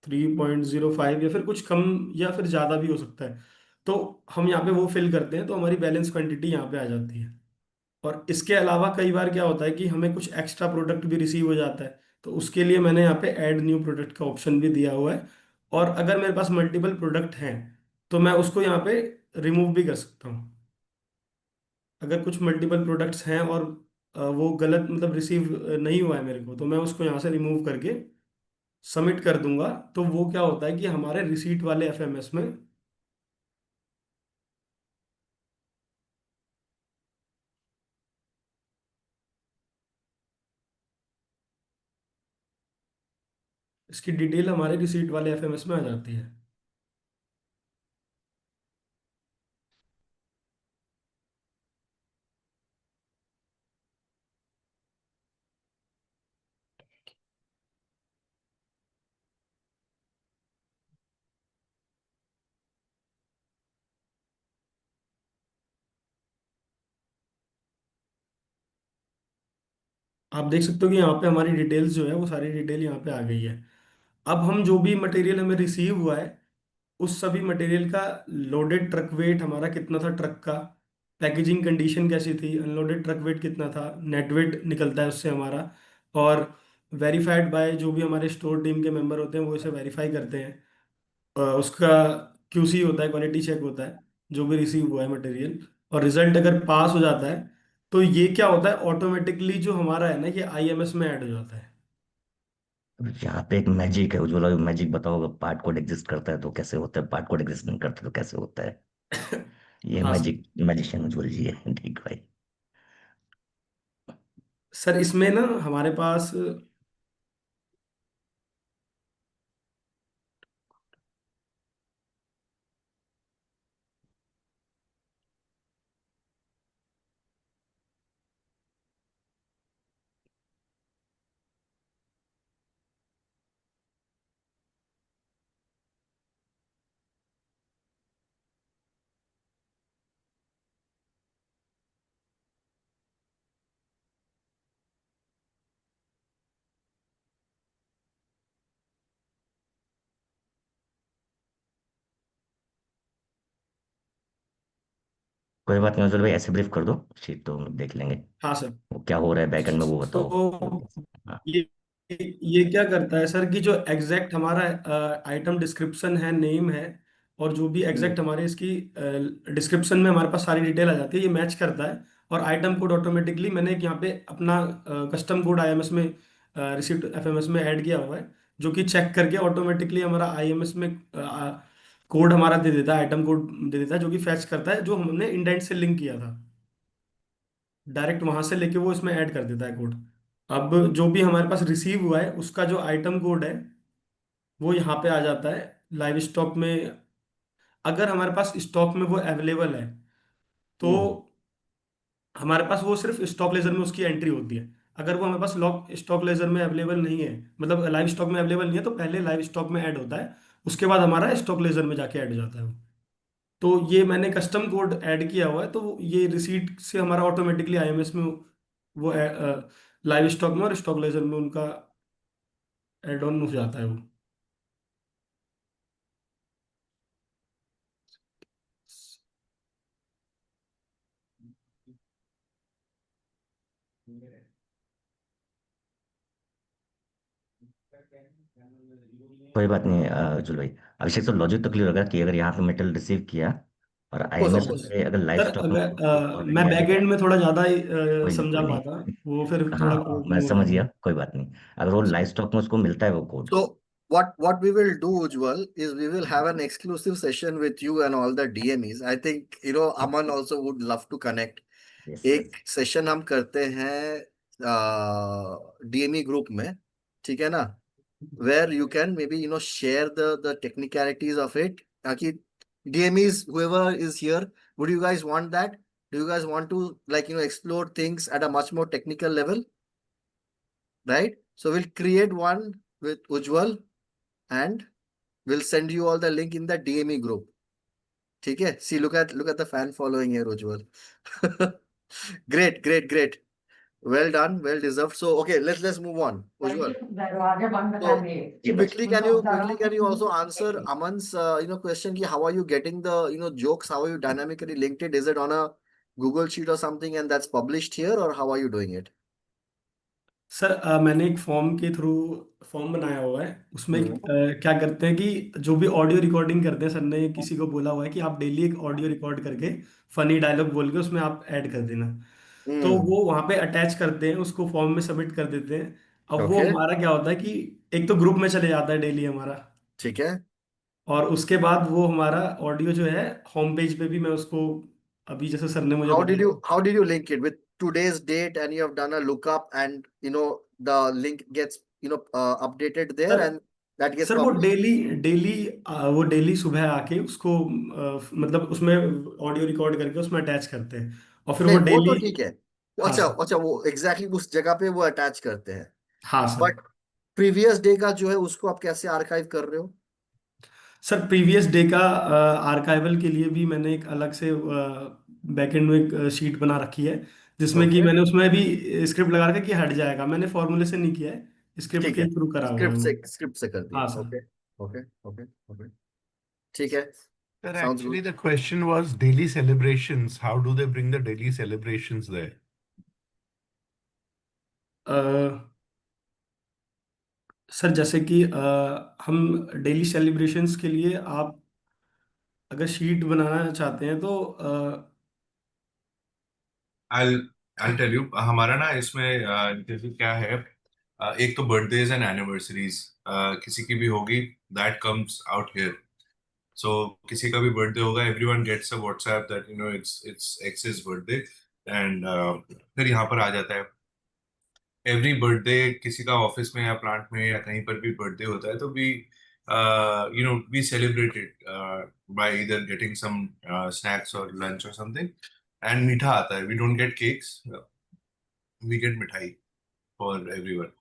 3.05 या फिर कुछ कम या फिर ज़्यादा भी हो सकता है। तो हम यहाँ पे वो फिल करते हैं तो हमारी बैलेंस क्वांटिटी यहाँ पे आ जाती है। और इसके अलावा कई बार क्या होता है कि हमें कुछ एक्स्ट्रा प्रोडक्ट भी रिसीव हो जाता है, तो उसके लिए मैंने यहाँ पे ऐड न्यू प्रोडक्ट का ऑप्शन भी दिया हुआ है। और अगर मेरे पास मल्टीपल प्रोडक्ट हैं तो मैं उसको यहाँ पे रिमूव भी कर सकता हूँ। अगर कुछ मल्टीपल प्रोडक्ट्स हैं और वो गलत मतलब रिसीव नहीं हुआ है मेरे को, तो मैं उसको यहाँ से रिमूव करके सबमिट कर दूंगा। तो वो क्या होता है कि हमारे रिसीट वाले एफएमएस में इसकी डिटेल हमारे रिसीट वाले एफएमएस में आ जाती है। आप देख सकते हो कि यहाँ पे हमारी डिटेल्स जो है वो सारी डिटेल यहाँ पे आ गई है। अब हम जो भी मटेरियल हमें रिसीव हुआ है उस सभी मटेरियल का लोडेड ट्रक वेट हमारा कितना था, ट्रक का पैकेजिंग कंडीशन कैसी थी, अनलोडेड ट्रक वेट कितना था, नेट वेट निकलता है उससे हमारा। और वेरीफाइड बाय जो भी हमारे स्टोर टीम के मेंबर होते हैं वो इसे वेरीफाई करते हैं। उसका क्यूसी होता है, क्वालिटी चेक होता है जो भी रिसीव हुआ है मटेरियल। और रिजल्ट अगर पास हो जाता है तो ये क्या होता है, ऑटोमेटिकली जो हमारा है ना ये आईएमएस में ऐड हो जाता है। यहाँ पे एक मैजिक है उज्ज्वला, मैजिक बताओ, अगर पार्ट कोड एग्जिस्ट करता है तो कैसे होता है, पार्ट कोड एग्जिस्ट नहीं करता तो कैसे होता है। ये हाँ मैजिक मैजिशियन उज्ज्वल जी है, ठीक भाई। सर, इसमें ना हमारे पास कोई बात नहीं उज्जवल भाई, ऐसे ब्रीफ कर दो, शीट तो हम देख लेंगे। हाँ सर। वो क्या हो रहा है बैकएंड में वो बताओ। तो हाँ। ये ये क्या करता है सर कि जो एग्जैक्ट हमारा आइटम डिस्क्रिप्शन है, नेम है, और जो भी हम्म, एग्जैक्ट हमारे इसकी डिस्क्रिप्शन में हमारे पास सारी डिटेल आ जाती है, ये मैच करता है। और आइटम कोड ऑटोमेटिकली मैंने एक यहाँ पे अपना कस्टम कोड आईएमएस में, रिसीप्ट एफएमएस में ऐड किया हुआ है, जो कि चेक करके ऑटोमेटिकली हमारा आईएमएस में कोड हमारा दे देता है, आइटम कोड दे देता है, जो कि फैच करता है जो हमने इंडेंट से लिंक किया था, डायरेक्ट वहां से लेके वो इसमें ऐड कर देता है कोड। अब जो भी हमारे पास रिसीव हुआ है उसका जो आइटम कोड है वो यहाँ पे आ जाता है लाइव स्टॉक में। अगर हमारे पास स्टॉक में वो अवेलेबल है तो हम्म, हमारे पास वो सिर्फ स्टॉक लेजर में उसकी एंट्री होती है। अगर वो हमारे पास लॉक स्टॉक लेजर में अवेलेबल नहीं है, मतलब लाइव स्टॉक में अवेलेबल नहीं है, तो पहले लाइव स्टॉक में ऐड होता है, उसके बाद हमारा स्टॉक लेजर में जाके ऐड हो जाता है वो। तो ये मैंने कस्टम कोड ऐड किया हुआ है, तो ये रिसीट से हमारा ऑटोमेटिकली आईएमएस में वो लाइव स्टॉक में और स्टॉक लेजर में उनका एड ऑन हो जाता है वो। कोई बात नहीं उज्जवल भाई, अभिषेक तो लॉजिक तो क्लियर होगा कि अगर यहाँ पे मेटल रिसीव किया और ऑफ आईएमएस कोर्स। पे अगर लाइव सर स्टॉक में अगर ऑलरेडी मैं ऐड बैक है। एंड में थोड़ा ज्यादा ही कोई नहीं समझा कोई नहीं। पाता, वो फिर थोड़ा हाँ कोड मैं में हो समझ जाता गया, है। कोई बात नहीं। अगर वो लाइव स्टॉक में उसको मिलता है वो code. So what we will do, Ujjwal, is we will have an exclusive session with you and all the DMEs. I think Aman also would love to connect. Yes yes. एक session हम करते हैं DME group में, ठीक है ना, where you can maybe share the technicalities of it, ताकि DMEs whoever is here, would you guys want that? Do you guys want to like explore things at a much more technical level, right? So we'll create one with Ujjwal and we'll send you all the link in the DME group. ठीक है? See, look at the fan following here, Ujjwal. Great, great, great. Well done, well deserved. So okay, let's move on. Ujjwal. दरवाजे बंद कर So दिए। जी भाई। quickly can you also answer Aman's question ki how are you getting the jokes? How are you dynamically linked it? Is it on a Google Sheet or something and that's published here, or how are you doing it? Sir मैंने एक form के through form बनाया हुआ है, उसमें हम्म, क्या करते हैं कि जो भी ऑडियो रिकॉर्डिंग करते हैं, सर ने किसी को बोला हुआ है कि आप डेली एक ऑडियो रिकॉर्ड करके फनी डायलॉग बोल के उसमें आप ऐड कर देना। तो हम्म, वो वहाँ पे अटैच करते हैं, उसको फॉर्म में सबमिट कर देते हैं। अब वो ओके, हमारा क्या होता है कि एक तो ग्रुप में चले जाता है डेली हमारा, ठीक है। और उसके बाद वो हमारा ऑडियो जो है होम पेज पे भी मैं उसको, अभी जैसे सर ने मुझे How did बताया। you link it with today's date and you have done a lookup and the link gets updated there sir and that gets sir वो published? डेली डेली वो डेली सुबह आके उसको मतलब उसमें ऑडियो रिकॉर्ड करके उसमें अटैच करते हैं, और फिर वो नहीं वो तो डेली। ठीक है। हाँ अच्छा सर। अच्छा, वो एग्जैक्टली उस जगह पे वो अटैच करते हैं। हाँ सर। बट प्रीवियस डे का जो है उसको आप कैसे आर्काइव कर रहे हो? सर प्रीवियस डे का आर्काइवल के लिए भी मैंने एक अलग से बैकएंड में एक शीट बना रखी है, जिसमें कि ओके, मैंने उसमें भी स्क्रिप्ट लगा रखा है कि हट जाएगा, मैंने फॉर्मूले से नहीं किया है, स्क्रिप्ट ठीक के है। थ्रू करा हुआ है वो। स्क्रिप्ट से कर हाँ दिया। Sir. Okay, okay, okay, okay, ठीक है। Sir, sounds actually, good. the question was daily celebrations. How do they bring the daily celebrations there? Sir जैसे कि हम डेली सेलिब्रेशंस के लिए आप अगर शीट बनाना चाहते हैं तो I'll I'll tell you हमारा ना इसमें जैसे क्या है, एक तो बर्थडेज एंड एनिवर्सरीज किसी की भी होगी, that comes out here. So किसी का भी बर्थडे होगा, everyone gets a WhatsApp that it's access birthday, and फिर यहाँ पर आ जाता है एवरी बर्थडे। किसी का ऑफिस में या प्लांट में या कहीं पर भी बर्थडे होता है तो we we celebrate it by इधर गेटिंग सम स्नैक्स और लंच और समथिंग, एंड मीठा आता है, we don't get cakes, we get मिठाई फॉर एवरीवन।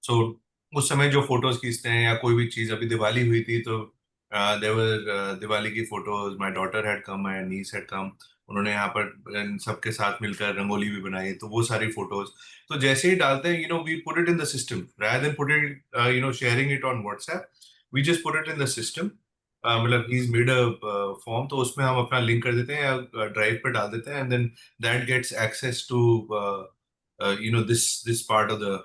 सो उस समय जो फोटोज खींचते हैं या कोई भी चीज, अभी दिवाली हुई थी तो देवर दिवाली की photos, my daughter had come, my niece had come, उन्होंने यहाँ पर सबके साथ मिलकर रंगोली भी बनाई, तो वो सारी फोटोज तो जैसे ही डालते हैं we put it in the system rather than put it sharing it on WhatsApp, we just put it in the system मतलब he's made a form, तो उसमें हम अपना लिंक कर देते हैं या ड्राइव पे डाल देते हैं, and then that gets access to this part of the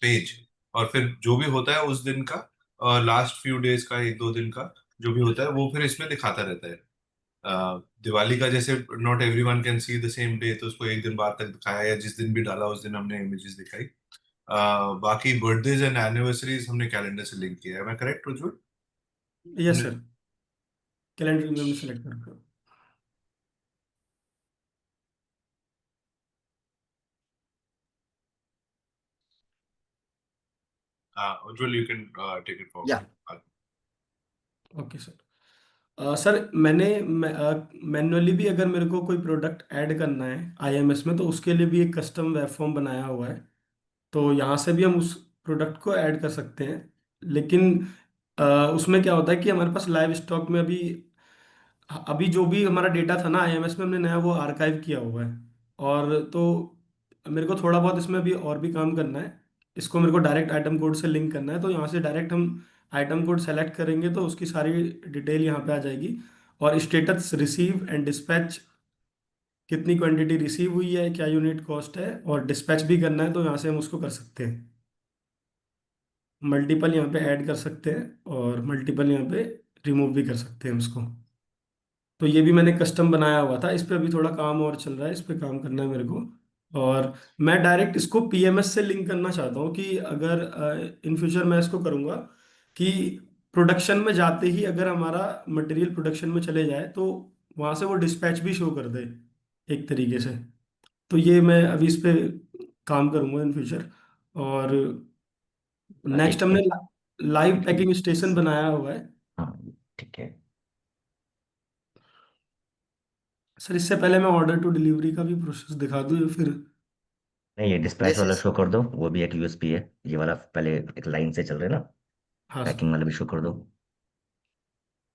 page. और फिर जो भी होता है उस दिन का, लास्ट फ्यू डेज का, एक दो दिन का जो भी होता है वो फिर इसमें दिखाता रहता है। दिवाली का जैसे not everyone can see the same day, तो उसको एक दिन बाद तक दिखाया, या जिस दिन भी डाला उस दिन हमने इमेजेस दिखाई। बाकी बर्थडेज एंड एनिवर्सरीज हमने कैलेंडर से लिंक किया है। मैं करेक्ट उज्जवल? यस हमने सर, कैलेंडर में हमने सेलेक्ट कर। Ujjwal, you can take it Yeah. Forward. Okay sir. Sir मैंने मैन्युअली भी अगर मेरे को कोई प्रोडक्ट ऐड करना है आईएमएस में, तो उसके लिए भी एक कस्टम वेब फॉर्म बनाया हुआ है। तो यहाँ से भी हम उस प्रोडक्ट को ऐड कर सकते हैं। लेकिन अ, उसमें क्या होता है कि हमारे पास लाइव स्टॉक में अभी अभी जो भी हमारा डेटा था ना आईएमएस में, हमने नया वो आर्काइव किया हुआ है। और तो मेरे को थोड़ा बहुत इसमें अभी और भी काम करना है। इसको मेरे को डायरेक्ट आइटम कोड से लिंक करना है, तो यहाँ से डायरेक्ट हम आइटम कोड सेलेक्ट करेंगे तो उसकी सारी डिटेल यहाँ पे आ जाएगी। और स्टेटस रिसीव एंड डिस्पैच, कितनी क्वांटिटी रिसीव हुई है, क्या यूनिट कॉस्ट है, और डिस्पैच भी करना है तो यहाँ से हम उसको कर सकते हैं। मल्टीपल यहाँ पे ऐड कर सकते हैं और मल्टीपल यहाँ पे रिमूव भी कर सकते हैं उसको। तो ये भी मैंने कस्टम बनाया हुआ था, इस पे अभी थोड़ा काम और चल रहा है, इस पे काम करना है मेरे को। और मैं डायरेक्ट इसको पीएमएस से लिंक करना चाहता हूँ कि अगर इन फ्यूचर मैं इसको करूँगा कि प्रोडक्शन में जाते ही अगर हमारा मटेरियल प्रोडक्शन में चले जाए तो वहाँ से वो डिस्पैच भी शो कर दे एक तरीके से। तो ये मैं अभी इस पे काम करूँगा इन फ्यूचर। और नेक्स्ट एक हमने एक लाइव एक पैकिंग स्टेशन बनाया हुआ है। हाँ, ठीक है। सर इससे पहले मैं ऑर्डर टू डिलीवरी का भी प्रोसेस दिखा दूँ या फिर? नहीं, ये डिस्पैच Yes, वाला yes. शो कर दो, वो भी एक यूएसपी है। ये वाला पहले एक लाइन से चल रहे ना, हाँ सर। पैकिंग वाला भी शो कर दो।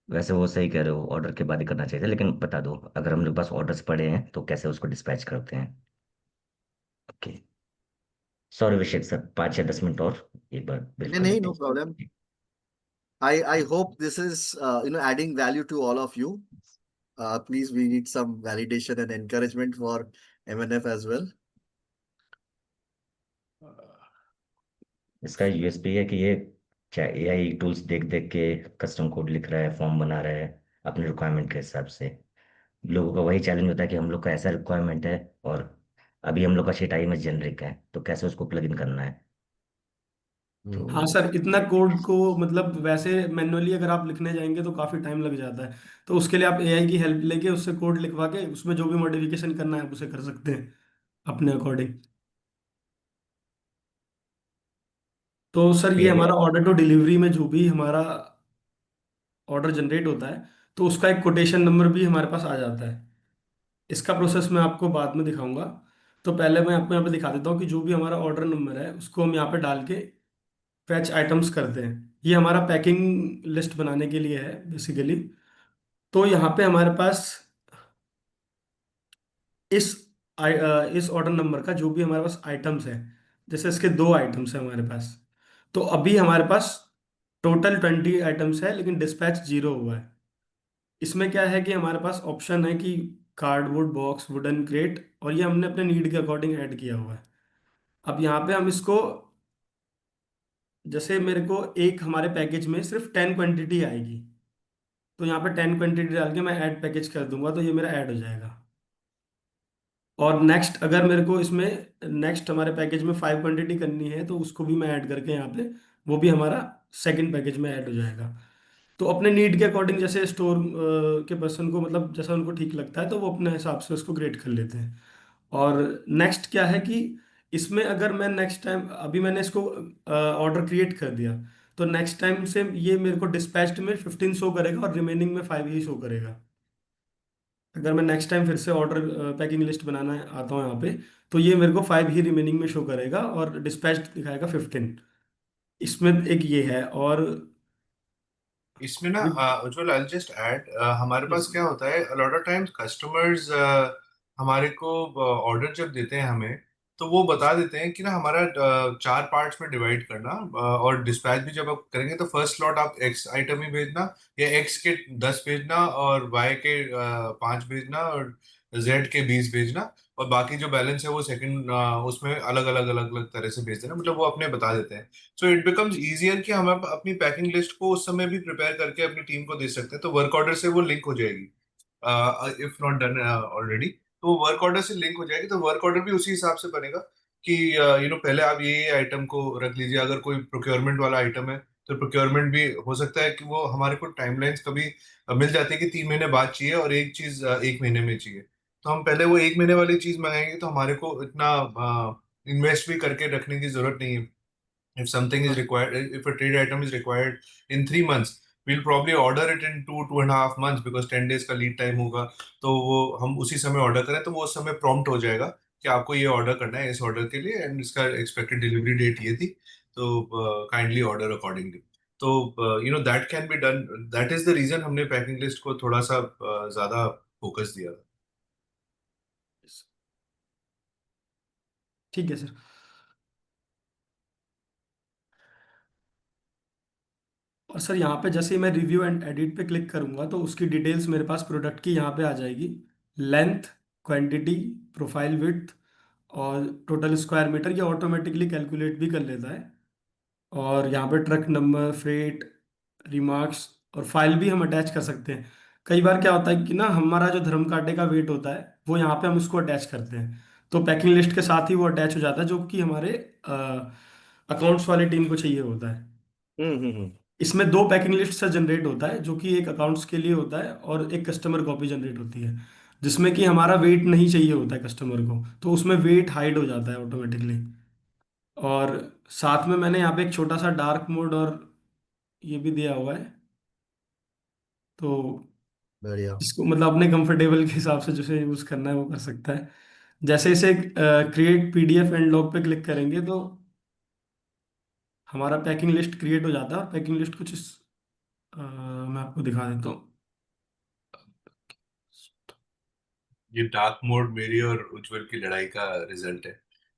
वैसे वो सही कह रहे हो, ऑर्डर के बाद ही करना चाहिए था, लेकिन बता दो अगर हम लोग पास ऑर्डर्स पड़े हैं तो कैसे उसको डिस्पैच करते हैं। ओके, सॉरी अभिषेक सर, 5 या 10 मिनट और एक बार बिल नहीं कर नहीं, लेते no problem. I hope this is adding value to all of you. Please, we need some validation and encouragement for MNF as well. इसका यूएसपी है कि ये क्या एआई टूल्स देख देख के कस्टम कोड लिख रहा है, फॉर्म बना रहा है अपने रिक्वायरमेंट के हिसाब से। लोगों का वही चैलेंज होता है कि हम लोग का ऐसा रिक्वायरमेंट है और अभी हम लोग का शीट आई में जेनरिक है, तो कैसे उसको प्लग इन करना है। तो हाँ सर, इतना कोड को मतलब वैसे मैन्युअली अगर आप लिखने जाएंगे तो काफ़ी टाइम लग जाता है। तो उसके लिए आप एआई की हेल्प लेके उससे कोड लिखवा के उसमें जो भी मॉडिफिकेशन करना है आप उसे कर सकते हैं अपने अकॉर्डिंग। तो सर ये ये हमारा ऑर्डर टू डिलीवरी में जो भी हमारा ऑर्डर जनरेट होता है तो उसका एक कोटेशन नंबर भी हमारे पास आ जाता है। इसका प्रोसेस मैं आपको बाद में दिखाऊंगा। तो पहले मैं आपको यहाँ पे दिखा देता हूँ कि जो भी हमारा ऑर्डर नंबर है उसको हम यहाँ पे डाल के फैच आइटम्स करते हैं। ये हमारा पैकिंग लिस्ट बनाने के लिए है बेसिकली। तो यहाँ पे हमारे पास इस इस ऑर्डर नंबर का जो भी हमारे पास आइटम्स है, जैसे इसके 2 आइटम्स है हमारे पास। तो अभी हमारे पास टोटल 20 आइटम्स है लेकिन डिस्पैच 0 हुआ है। इसमें क्या है कि हमारे पास ऑप्शन है कि कार्डबोर्ड बॉक्स, वुडन क्रेट, और ये हमने अपने नीड के अकॉर्डिंग ऐड किया हुआ है। अब यहाँ पे हम इसको, जैसे मेरे को एक हमारे पैकेज में सिर्फ 10 क्वांटिटी आएगी, तो यहाँ पे 10 क्वांटिटी डाल के मैं ऐड पैकेज कर दूंगा तो ये मेरा ऐड हो जाएगा। और नेक्स्ट अगर मेरे को इसमें नेक्स्ट हमारे पैकेज में 5 क्वांटिटी करनी है तो उसको भी मैं ऐड करके यहाँ पे वो भी हमारा सेकंड पैकेज में ऐड हो जाएगा। तो अपने नीड के अकॉर्डिंग जैसे स्टोर के पर्सन को मतलब जैसा उनको ठीक लगता है तो वो अपने हिसाब से उसको क्रिएट कर लेते हैं। और नेक्स्ट क्या है कि इसमें अगर मैं नेक्स्ट टाइम, अभी मैंने इसको ऑर्डर क्रिएट कर दिया, तो नेक्स्ट टाइम से ये मेरे को डिस्पैच्ड में 15 शो करेगा और रिमेनिंग में 5 ही शो करेगा। अगर मैं नेक्स्ट टाइम फिर से ऑर्डर पैकिंग लिस्ट बनाना आता हूँ यहाँ पे, तो ये मेरे को 5 ही रिमेनिंग में शो करेगा और डिस्पैच दिखाएगा 15। इसमें एक ये है। और इसमें ना उज्जवल, आई जस्ट ऐड, हमारे यस। पास क्या होता है, a lot of times customers हमारे को ऑर्डर जब देते हैं हमें, तो वो बता देते हैं कि ना हमारा 4 पार्ट्स में डिवाइड करना, और डिस्पैच भी जब आप करेंगे तो फर्स्ट स्लॉट आप एक्स आइटम ही भेजना, या एक्स के 10 भेजना, और वाई के 5 भेजना, और जेड के 20 भेजना, और बाकी जो बैलेंस है वो सेकंड उसमें अलग अलग अलग अलग तरह से भेज देना, मतलब वो अपने बता देते हैं। सो इट बिकम्स इजियर कि हम अपनी पैकिंग लिस्ट को उस समय भी प्रिपेयर करके अपनी टीम को दे सकते हैं, तो वर्क ऑर्डर से वो लिंक हो जाएगी, इफ नॉट डन ऑलरेडी, तो वर्क ऑर्डर से लिंक हो जाएगी, तो वर्क ऑर्डर भी उसी हिसाब से बनेगा कि पहले आप ये आइटम को रख लीजिए। अगर कोई प्रोक्योरमेंट वाला आइटम है तो प्रोक्योरमेंट भी हो सकता है कि वो हमारे को टाइमलाइंस कभी मिल जाती है कि 3 महीने बाद चाहिए और एक चीज 1 महीने में चाहिए, तो हम पहले वो 1 महीने वाली चीज मंगाएंगे, तो हमारे को इतना इन्वेस्ट भी करके रखने की जरूरत नहीं है। If something is required, if a trade item is required in 3 months, we'll probably order it in 2.5 months, because 10 days का लीड टाइम होगा, तो वो हम उसी समय ऑर्डर करें तो वो उस समय प्रॉम्प्ट हो जाएगा कि आपको ये ऑर्डर करना है इस ऑर्डर के लिए, एंड इसका एक्सपेक्टेड डिलीवरी डेट ये थी, तो काइंडली ऑर्डर अकॉर्डिंगली। तो that can be done, that is the reason हमने पैकिंग लिस्ट को थोड़ा सा ज्यादा फोकस दिया। ठीक है सर। और सर यहाँ पे जैसे ही मैं रिव्यू एंड एडिट पे क्लिक करूंगा तो उसकी डिटेल्स मेरे पास प्रोडक्ट की यहाँ पे आ जाएगी। लेंथ, क्वांटिटी, प्रोफाइल विड्थ और टोटल स्क्वायर मीटर, ये ऑटोमेटिकली कैलकुलेट भी कर लेता है। और यहाँ पे ट्रक नंबर, फ्रेट, रिमार्क्स और फाइल भी हम अटैच कर सकते हैं। कई बार क्या होता है कि ना हमारा जो धर्म कांटे का वेट होता है वो यहाँ पे हम उसको अटैच करते हैं, तो पैकिंग लिस्ट के साथ ही वो अटैच हो जाता है, जो कि हमारे अकाउंट्स वाली टीम को चाहिए होता है। हम्म। इसमें दो पैकिंग लिस्ट से जनरेट होता है, जो कि एक अकाउंट्स के लिए होता है और एक कस्टमर कॉपी जनरेट होती है, जिसमें कि हमारा वेट नहीं चाहिए होता है कस्टमर को, तो उसमें वेट हाइड हो जाता है ऑटोमेटिकली। और साथ में मैंने यहाँ पे एक छोटा सा डार्क मोड और ये भी दिया हुआ है, तो बढ़िया। इसको मतलब अपने कंफर्टेबल के हिसाब से जैसे यूज करना है वो कर सकता है। जैसे इसे क्रिएट पीडीएफ एंड लॉग पे क्लिक करेंगे तो हमारा पैकिंग लिस्ट क्रिएट हो जाता है, और पैकिंग लिस्ट कुछ मैं आपको दिखा देता हूँ। ये डार्क मोड मेरी और उज्जवल की लड़ाई का रिजल्ट है,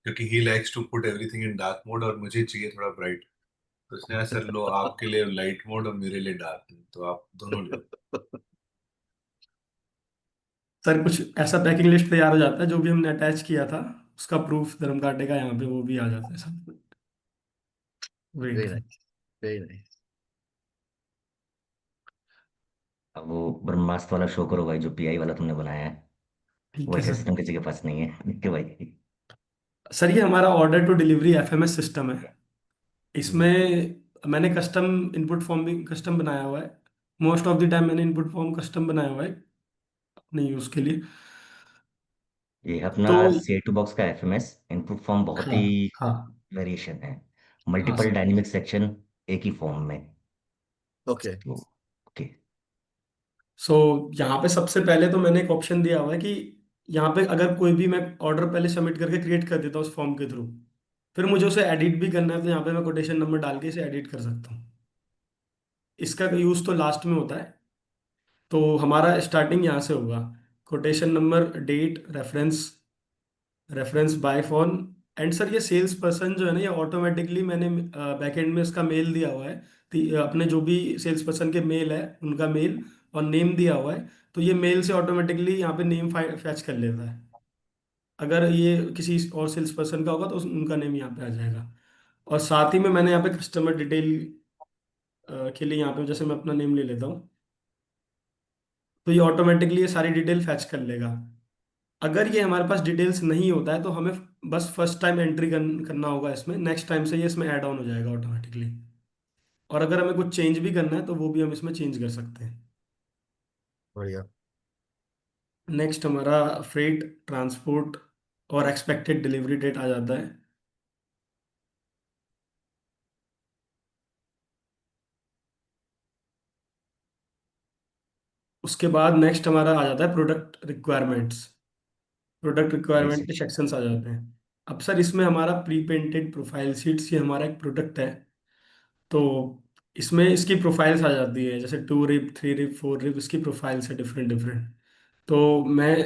क्योंकि he likes to put everything in dark mode और मुझे चाहिए थोड़ा ब्राइट, तो उसने कहा सर लो आपके लिए लाइट मोड और मेरे लिए डार्क मोड, तो आप दोनों ले लो। सर कुछ ऐसा पैकिंग लिस्ट तैयार हो जाता है, जो भी हमने अटैच किया था उसका प्रूफ धर्म कांटे का यहाँ पे वो भी आ जाता है साथ में। Very wait. Nice, very nice. अब वो ब्रह्मास्त्र वाला शो करो भाई, जो पीआई वाला तुमने बनाया है। ठीक वो है ऐसे सर। सिस्टम किसी के पास नहीं है देखिए भाई। सर ये हमारा order to delivery FMS system है। इसमें मैंने कस्टम इनपुट फॉर्म भी कस्टम बनाया हुआ है। मोस्ट ऑफ द टाइम मैंने इनपुट फॉर्म कस्टम बनाया हुआ है अपने यूज़ के लिए। ये अपना तो सी टू बॉक्स का एफएमएस इनपुट फॉर्म बहुत हाँ, ही हाँ, वेरिएशन है, हाँ मल्टीपल सर। डायनेमिक सेक्शन एक ही फॉर्म में। ओके। तो ओके। सो यहाँ पे सबसे पहले तो मैंने एक ऑप्शन दिया हुआ है कि यहाँ पे अगर कोई भी मैं ऑर्डर पहले सबमिट करके क्रिएट कर देता हूँ उस फॉर्म के थ्रू, फिर मुझे उसे एडिट भी करना है तो यहाँ पे मैं कोटेशन नंबर डाल के इसे एडिट कर सकता हूँ। इसका यूज़ तो लास्ट में होता है, तो हमारा स्टार्टिंग यहाँ से होगा। Quotation number, date, reference, reference by phone. And sir ये सेल्स पर्सन जो है ना, ये ऑटोमेटिकली मैंने बैकएंड में इसका मेल दिया हुआ है, अपने जो भी सेल्स पर्सन के मेल है उनका मेल और नेम दिया हुआ है, तो ये मेल से ऑटोमेटिकली यहाँ पे नेम फैच कर लेता है। अगर ये किसी और सेल्स पर्सन का होगा तो उनका नेम यहाँ पे आ जाएगा। और साथ ही में मैंने यहाँ पे कस्टमर डिटेल के लिए यहाँ पे जैसे मैं अपना नेम ले लेता हूँ, तो ये ऑटोमेटिकली ये सारी डिटेल फैच कर लेगा। अगर ये हमारे पास डिटेल्स नहीं होता है तो हमें बस फर्स्ट टाइम एंट्री करना होगा इसमें, नेक्स्ट टाइम से ये इसमें ऐड ऑन हो जाएगा ऑटोमेटिकली। और अगर हमें कुछ चेंज भी करना है तो वो भी हम इसमें चेंज कर सकते हैं। बढ़िया। नेक्स्ट हमारा फ्रेट, ट्रांसपोर्ट और एक्सपेक्टेड डिलीवरी डेट आ जाता है। उसके बाद नेक्स्ट हमारा आ जाता है प्रोडक्ट रिक्वायरमेंट्स। प्रोडक्ट ये रिक्वायरमेंट के सेक्शन। सेक्शंस आ जाते हैं। अब सर इसमें हमारा प्री पेंटेड प्रोफाइल शीट्स, ये हमारा एक प्रोडक्ट है, तो इसमें इसकी प्रोफाइल्स आ जाती है, जैसे 2 रिप, 3 रिप, 4 रिप, इसकी प्रोफाइल्स है डिफरेंट डिफरेंट। तो मैं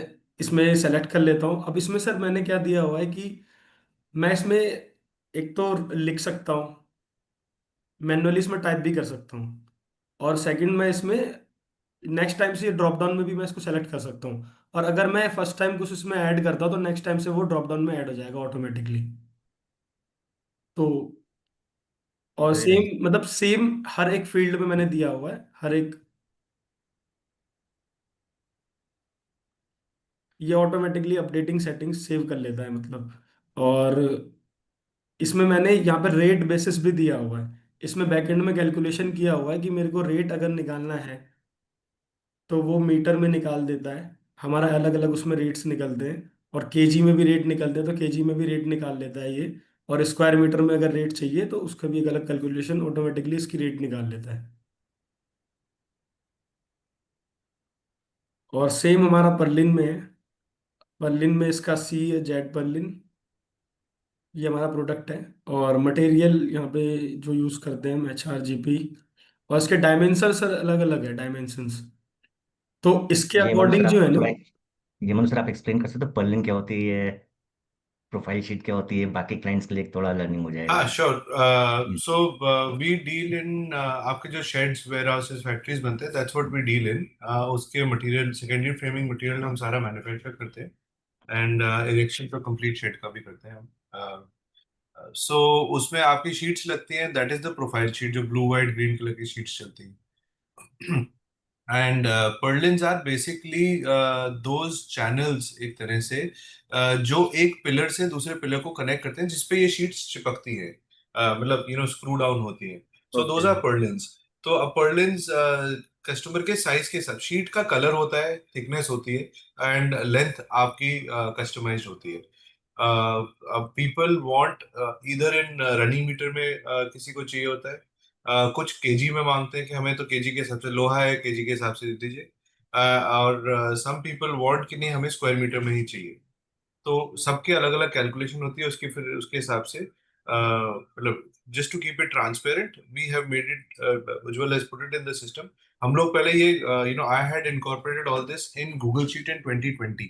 इसमें सेलेक्ट कर लेता हूँ। अब इसमें सर मैंने क्या दिया हुआ है कि मैं इसमें एक तो लिख सकता हूँ, मैनुअली इसमें टाइप भी कर सकता हूँ, और सेकंड मैं इसमें नेक्स्ट टाइम से ड्रॉप डाउन में भी मैं इसको सेलेक्ट कर सकता हूँ, और अगर मैं फर्स्ट टाइम कुछ इसमें ऐड करता हूँ तो नेक्स्ट टाइम से वो ड्रॉप डाउन में ऐड हो जाएगा ऑटोमेटिकली। तो और वेरी नाइस। सेम मतलब सेम हर एक फील्ड में मैंने दिया हुआ है, हर एक, ये ऑटोमेटिकली अपडेटिंग सेटिंग्स सेव कर लेता है मतलब। और इसमें मैंने यहाँ पे रेट बेसिस भी दिया हुआ है, इसमें बैकएंड में कैलकुलेशन किया हुआ है कि मेरे को रेट अगर निकालना है तो वो मीटर में निकाल देता है, हमारा अलग अलग उसमें रेट्स निकलते हैं, और केजी में भी रेट निकलते हैं तो केजी में भी रेट निकाल लेता है ये, और स्क्वायर मीटर में अगर रेट चाहिए तो उसका भी एक अलग कैलकुलेशन ऑटोमेटिकली इसकी रेट निकाल लेता है। और सेम हमारा पर्लिन में है, पर्लिन में इसका सी है, जेड पर्लिन, ये हमारा प्रोडक्ट है। और मटेरियल यहाँ पे जो यूज़ करते हैं हम HRGP, और इसके डायमेंशन सर अलग अलग है डायमेंशंस, तो इसके ये मनु सर अकॉर्डिंग जो आप है ना। थोड़ा, ये मनु सर आप एक्सप्लेन कर सकते हो पर्लिन क्या होती है, प्रोफाइल शीट क्या होती है, बाकी क्लाइंट्स के लिए थोड़ा लर्निंग हो जाएगा। हाँ sure. Hmm, so we deal in आपके जो शेड्स वेयर हाउसेस फैक्ट्रीज बनते हैं, that's what we deal in. उसके मटेरियल, सेकेंडरी फ्रेमिंग मटेरियल हम सारा मैन्युफैक्चर करते हैं, एंड इरेक्शन तो कंप्लीट शेड का भी करते हैं हम। सो उसमें आपकी शीट्स लगती हैं, that is the profile sheet, जो ब्लू वाइट ग्रीन कलर की शीट्स चलती हैं। And purlins are basically those channels एक तरह से, जो एक पिलर से दूसरे पिलर को कनेक्ट करते हैं, जिसपे ये शीट्स चिपकती है, मतलब स्क्रू डाउन होती है। So those okay. Are purlins. तो अब पर्लिन्स कस्टमर के साइज के साथ, शीट का कलर होता है, थिकनेस होती है, एंड लेंथ आपकी कस्टमाइज्ड होती है। पीपल वांट इधर इन रनिंग मीटर में, किसी को चाहिए होता है, कुछ केजी में मांगते हैं कि हमें तो केजी के हिसाब से लोहा है, केजी के हिसाब से दे दीजिए। और सम पीपल वांट कि नहीं, हमें स्क्वायर मीटर में ही चाहिए। तो सबके अलग अलग कैलकुलेशन होती है उसकी, फिर उसके हिसाब से मतलब just to keep it transparent, we have made it, Ujjwal has put it in the system. हम लोग पहले ये, I had incorporated all this in Google sheet in 2020।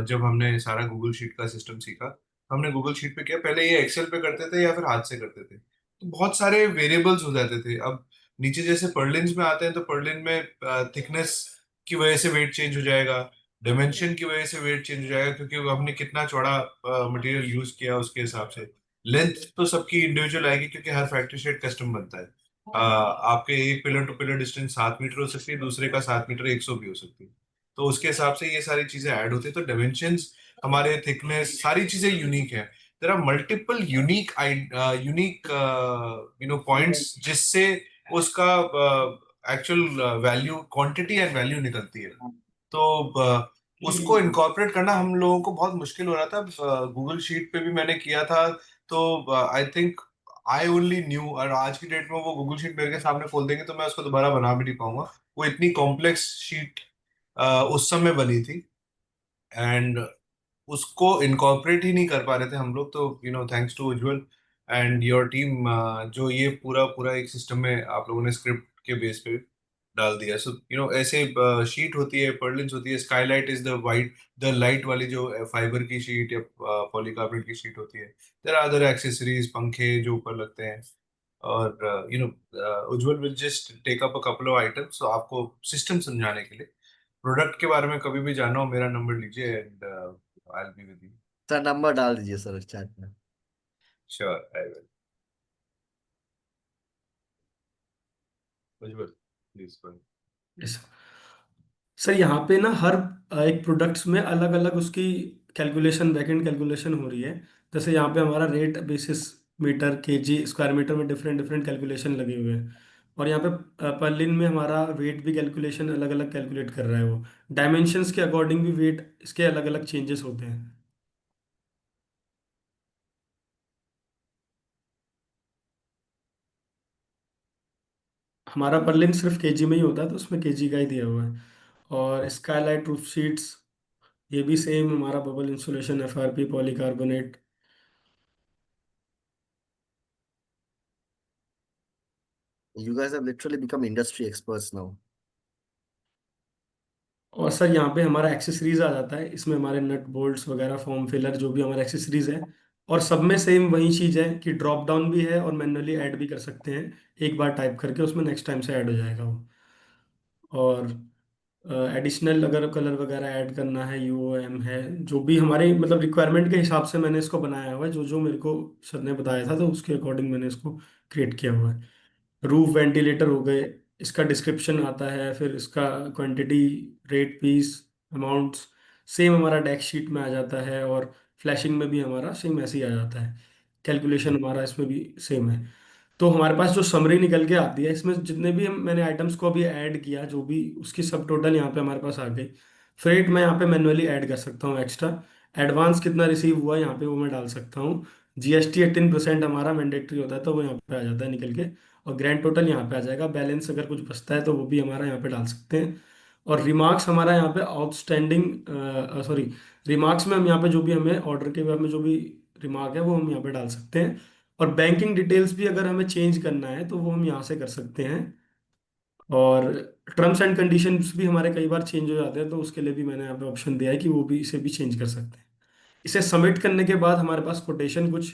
जब हमने सारा गूगल शीट का सिस्टम सीखा, हमने गूगल शीट पे किया। पहले ये एक्सेल पे करते थे या फिर हाथ से करते थे, तो बहुत सारे वेरिएबल्स हो जाते थे। अब नीचे जैसे पर्लिन्स में आते हैं, तो पर्लिन में थिकनेस की वजह से वेट चेंज हो जाएगा, डायमेंशन की वजह से वेट चेंज हो जाएगा, क्योंकि हमने कितना चौड़ा मटेरियल यूज किया उसके हिसाब से। लेंथ तो सबकी इंडिविजुअल आएगी, क्योंकि हर फैक्ट्री से एक कस्टम बनता है। आपके एक pillar to pillar distance 7 metre हो सकती है, दूसरे का 7 मीटर 100 भी हो सकती है। तो उसके हिसाब से ये सारी चीजें ऐड होती है। तो डायमेंशंस, हमारे थिकनेस, सारी चीजें यूनिक है। There are multiple unique unique points, जिससे उसका actual value, quantity and value निकलती है। तो उसको इनकॉर्पोरेट करना हम लोगों को बहुत मुश्किल हो रहा था। गूगल शीट पे भी मैंने किया था, तो I think I only new, और आज की डेट में वो गूगल शीट मेरे के सामने खोल देंगे तो मैं उसको दोबारा बना भी नहीं पाऊंगा। वो इतनी कॉम्प्लेक्स शीट उस समय बनी थी, एंड उसको इनकॉर्पोरेट ही नहीं कर पा रहे थे हम लोग। तो thanks to Ujjwal and your team, जो ये पूरा पूरा एक सिस्टम में आप लोगों ने स्क्रिप्ट के बेस पे डाल दिया। सो ऐसे शीट होती है, पर्लिन्स होती है, Skylight is the white, the light वाली जो फाइबर की शीट या पॉलीकार्बोनेट की शीट होती है। देयर आर अदर एक्सेसरीज, पंखे जो ऊपर लगते हैं। और Ujjwal will just take up a couple of items, तो आपको सिस्टम समझाने के लिए। प्रोडक्ट के बारे में कभी भी जानना हो, मेरा नंबर लीजिए, and I will be with you. Sir number डाल दीजिए सर चैट में। Sure, I will. Ujjwal please go. Yes. Sir यहाँ पे ना हर एक प्रोडक्ट्स में अलग अलग उसकी कैलकुलेशन, बैकएंड कैलकुलेशन हो रही है। जैसे यहाँ पे हमारा rate basis metre, KG, square metre में डिफरेंट डिफरेंट कैलकुलेशन लगे हुए हैं, और यहाँ पे पर्लिन में हमारा वेट भी कैलकुलेशन अलग अलग कैलकुलेट कर रहा है वो, डायमेंशंस के अकॉर्डिंग भी वेट इसके अलग अलग चेंजेस होते हैं। हमारा पर्लिन सिर्फ केजी में ही होता है तो उसमें केजी का ही दिया हुआ है। और स्काईलाइट रूफ शीट्स, ये भी सेम हमारा bubble insulation, FRP polycarbonate. You guys have literally become industry experts now. और सर यहाँ पे हमारा एक्सेसरीज आ जाता है, इसमें हमारे नट बोल्ट्स वगैरह, फॉर्म फिलर, जो भी हमारे एक्सेसरीज है और सब में सेम वही चीज़ है कि ड्रॉप डाउन भी है और मैन्युअली ऐड भी कर सकते हैं, एक बार टाइप करके उसमें नेक्स्ट टाइम से ऐड हो जाएगा वो। और एडिशनल अगर कलर वगैरह ऐड करना है, यूओएम है, जो भी हमारे मतलब रिक्वायरमेंट के हिसाब से मैंने इसको बनाया हुआ है, जो जो मेरे को सर ने बताया था तो उसके अकॉर्डिंग मैंने इसको क्रिएट किया हुआ है। रूफ वेंटिलेटर हो गए, इसका डिस्क्रिप्शन आता है, फिर इसका quantity, rate, piece, amounts same हमारा डेक शीट में आ जाता है, और फ्लैशिंग में भी हमारा सेम ऐसे ही आ जाता है, कैलकुलेशन हमारा इसमें भी सेम है। तो हमारे पास जो समरी निकल के आती है, इसमें जितने भी मैंने आइटम्स को अभी ऐड किया, जो भी उसकी सब टोटल यहाँ पे हमारे पास आ गई। फ्रेट मैं यहाँ पे मैन्युअली ऐड कर सकता हूँ एक्स्ट्रा, एडवांस कितना रिसीव हुआ यहाँ पे वो मैं डाल सकता हूँ, जीएसटी 18% हमारा मैंडेटरी होता है तो वो यहाँ पे आ जाता है निकल के, और ग्रैंड टोटल यहाँ पे आ जाएगा, बैलेंस अगर कुछ बचता है तो वो भी हमारा यहाँ पे डाल सकते हैं। और रिमार्क्स हमारा यहाँ पे आउटस्टैंडिंग, सॉरी, रिमार्क्स में हम यहाँ पे जो भी हमें ऑर्डर के बाद में जो भी रिमार्क है वो हम यहाँ पे डाल सकते हैं। और बैंकिंग डिटेल्स भी अगर हमें चेंज करना है तो वो हम यहाँ से कर सकते हैं। और टर्म्स एंड कंडीशंस भी हमारे कई बार चेंज हो जाते हैं, तो उसके लिए भी मैंने यहाँ पे ऑप्शन दिया है कि वो भी इसे भी चेंज कर सकते हैं। इसे सबमिट करने के बाद हमारे पास कोटेशन कुछ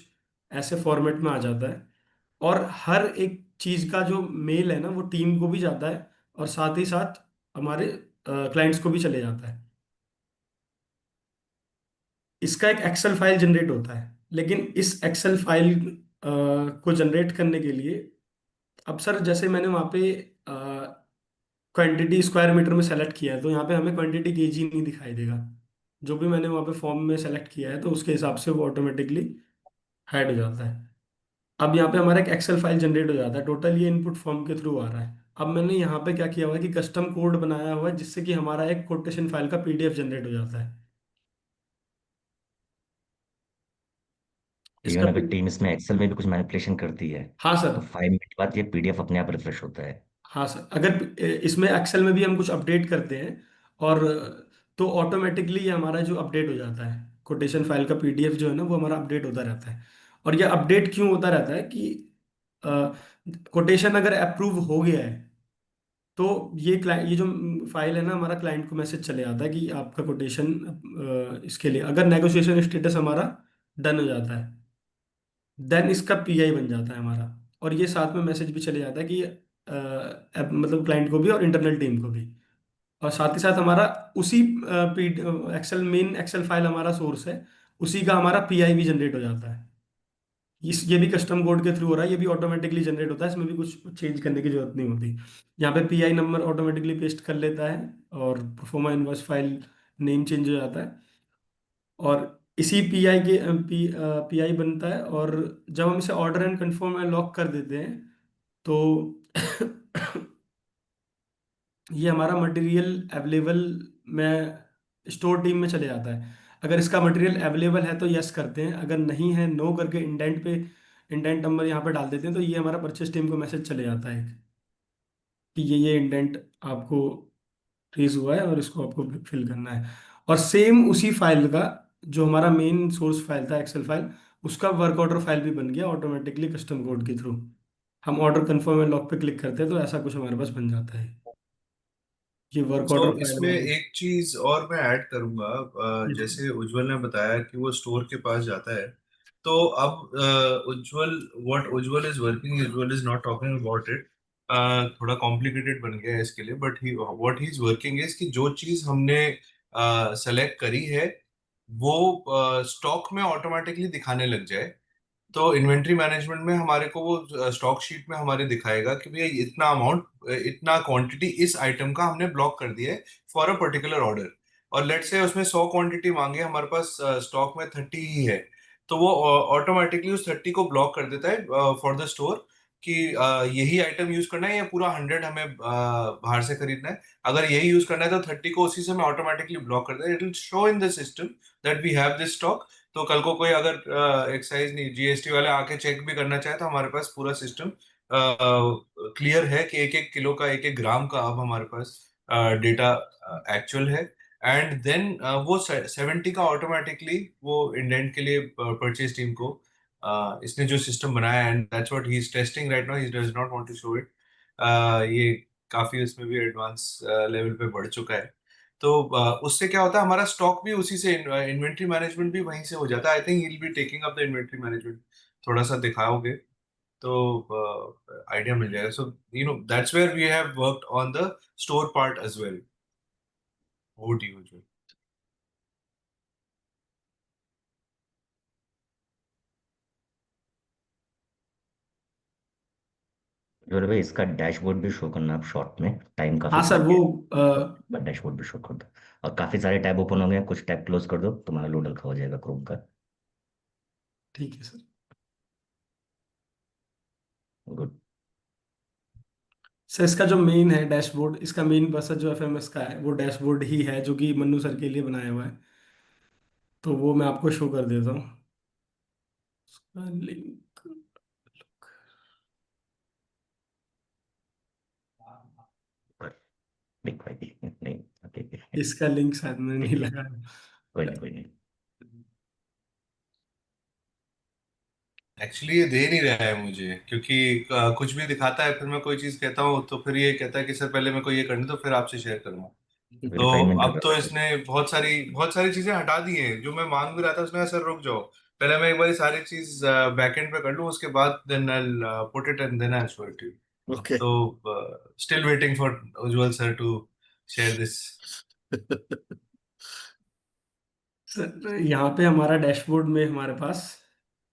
ऐसे फॉर्मेट में आ जाता है, और हर एक चीज़ का जो मेल है ना वो टीम को भी जाता है, और साथ ही साथ हमारे क्लाइंट्स को भी चले जाता है। इसका एक एक्सेल फाइल जनरेट होता है, लेकिन इस एक्सेल फाइल को जनरेट करने के लिए, अब सर जैसे मैंने वहाँ पे क्वांटिटी स्क्वायर मीटर में सेलेक्ट किया है, तो यहाँ पे हमें क्वांटिटी केजी नहीं दिखाई देगा। जो भी मैंने वहाँ पे फॉर्म में सेलेक्ट किया है तो उसके हिसाब से वो ऑटोमेटिकली हाइड हो जाता है। अब यहाँ पे हमारा एक एक्सेल फाइल जनरेट हो जाता है, टोटल ये इनपुट फॉर्म के थ्रू आ रहा है। अब मैंने यहाँ पे क्या किया हुआ है कि कस्टम कोड बनाया हुआ है, जिससे कि हमारा एक कोटेशन फाइल का पीडीएफ जनरेट हो जाता है। इसका इवन अगर टीम इसमें एक्सेल में भी कुछ मैनिपुलेशन करती है हाँ सर। तो 5 मिनट बाद ये पीडीएफ अपने आप रिफ्रेश होता है। हाँ सर, अगर इसमें एक्सेल में भी हम कुछ अपडेट करते हैं, और तो ऑटोमेटिकली ये हमारा जो अपडेट हो जाता है, कोटेशन फाइल का पीडीएफ जो है ना वो हमारा अपडेट होता रहता है। और ये अपडेट क्यों होता रहता है कि कोटेशन अगर अप्रूव हो गया है तो ये क्लाइंट, ये जो फाइल है ना हमारा, क्लाइंट को मैसेज चले आता है कि आपका कोटेशन, इसके लिए अगर नेगोशिएशन स्टेटस हमारा डन हो जाता है, देन इसका पीआई बन जाता है हमारा। और ये साथ में मैसेज भी चले जाता है कि मतलब क्लाइंट को भी और इंटरनल टीम को भी। और साथ ही साथ हमारा उसी एक्सेल, मेन एक्सेल फाइल हमारा सोर्स है, उसी का हमारा पीआई भी जनरेट हो जाता है। ये भी कस्टम कोड के थ्रू हो रहा है, ये भी ऑटोमेटिकली जनरेट होता है, इसमें भी कुछ चेंज करने की जरूरत नहीं होती। यहाँ पे पीआई नंबर ऑटोमेटिकली पेस्ट कर लेता है, और proforma invoice file name change हो जाता है, और इसी पीआई के पीआई बनता है। और जब हम इसे ऑर्डर एंड कंफर्म में लॉक कर देते हैं तो ये हमारा मटेरियल अवेलेबल में स्टोर टीम में चले जाता है। अगर इसका मटेरियल अवेलेबल है तो यस करते हैं, अगर नहीं है नो करके इंडेंट पे, इंडेंट नंबर यहाँ पे डाल देते हैं, तो ये हमारा परचेस टीम को मैसेज चले जाता है कि ये इंडेंट आपको रेज हुआ है और इसको आपको फिल करना है। और सेम उसी फाइल का, जो हमारा मेन सोर्स फाइल था एक्सेल फाइल, उसका वर्क ऑर्डर फाइल भी बन गया ऑटोमेटिकली कस्टम कोड के थ्रू। हम ऑर्डर कंफर्म एंड लॉक पे क्लिक करते हैं तो ऐसा कुछ हमारे पास बन जाता है, ये वर्क तो ऑर्डर फाइल इसमें हमारी। एक चीज और मैं ऐड करूंगा, जी सर। जैसे उज्जवल ने बताया कि वो स्टोर के पास जाता है। तो अब Ujjwal, what Ujjwal is working, Ujjwal is not talking about it, थोड़ा कॉम्प्लिकेटेड बन गया है इसके लिए, but he what he is working is कि जो चीज हमने सेलेक्ट करी है वो स्टॉक में ऑटोमेटिकली दिखाने लग जाए। तो इन्वेंट्री मैनेजमेंट में हमारे को वो स्टॉक शीट में हमारे दिखाएगा कि भैया इतना अमाउंट, इतना क्वांटिटी इस आइटम का हमने ब्लॉक कर दिया है फॉर अ पर्टिकुलर ऑर्डर। और लेट्स से उसमें 100 क्वांटिटी मांगे, हमारे पास स्टॉक में 30 ही है, तो वो ऑटोमेटिकली उस 30 को ब्लॉक कर देता है फॉर द स्टोर कि यही आइटम यूज करना है या पूरा 100 हमें बाहर से खरीदना है। अगर यही यूज करना है तो 30 को उसी समय ऑटोमेटिकली ब्लॉक कर देता है। It will show in the system that we have this stock. तो कल को कोई अगर एक्साइज नहीं, जीएसटी वाले आके चेक भी करना चाहे तो हमारे पास पूरा सिस्टम क्लियर है कि एक एक किलो का, एक एक ग्राम का अब हमारे पास डेटा एक्चुअल है। एंड देन वो 70 का ऑटोमेटिकली वो इंडेंट के लिए परचेज टीम को इसने जो सिस्टम बनाया, and that's what he is testing right now, he does not want to show it. ये काफी उसमें भी एडवांस लेवल पे बढ़ चुका है। तो उससे क्या होता है, हमारा स्टॉक भी उसी से, इन्वेंट्री मैनेजमेंट भी वहीं से हो जाता है। I think he will be taking up the inventory management, थोड़ा सा दिखाओगे तो आइडिया मिल जाएगा। So that's where we have worked on the store part as well. Over to you जो। जो भाई इसका डैशबोर्ड भी शो करना आप शॉर्ट में, टाइम काफी हाँ सर, खा वो गया, डैशबोर्ड भी शो कर दो। और काफी सारे टैब ओपन हो गए, कुछ टैब क्लोज कर दो, तुम्हारा लोड हल्का हो जाएगा क्रोम का। ठीक है सर। गुड। सर इसका जो मेन है डैशबोर्ड, इसका मेन पर्पस जो एफएमएस का है वो डैशबोर्ड ही है, जो कि मन्नू सर के लिए बनाया हुआ है। तो वो मैं आपको शो कर देता हूँ, लिंक। देख भाई नहीं, ओके, इसका लिंक शायद मैंने नहीं ठीक है, लगाया। कोई नहीं, कोई नहीं। एक्चुअली ये दे नहीं रहा है मुझे, क्योंकि कुछ भी दिखाता है, फिर मैं कोई चीज कहता हूँ तो फिर ये कहता है कि सर पहले मेरे को ये करना, तो फिर आपसे शेयर करूंगा। तो रिफाइनमेंट अब कर तो रहा है। इसने बहुत सारी चीजें हटा दी हैं जो मैं मांग भी रहा था। उसने कहा सर रुक जाओ, पहले मैं एक बार सारी चीज बैकएंड पे कर लूँ, उसके बाद then I put it and then I show it to you. Okay. तो still waiting for Ujjwal sir to share this. Sir यहाँ पे हमारा डैशबोर्ड में हमारे पास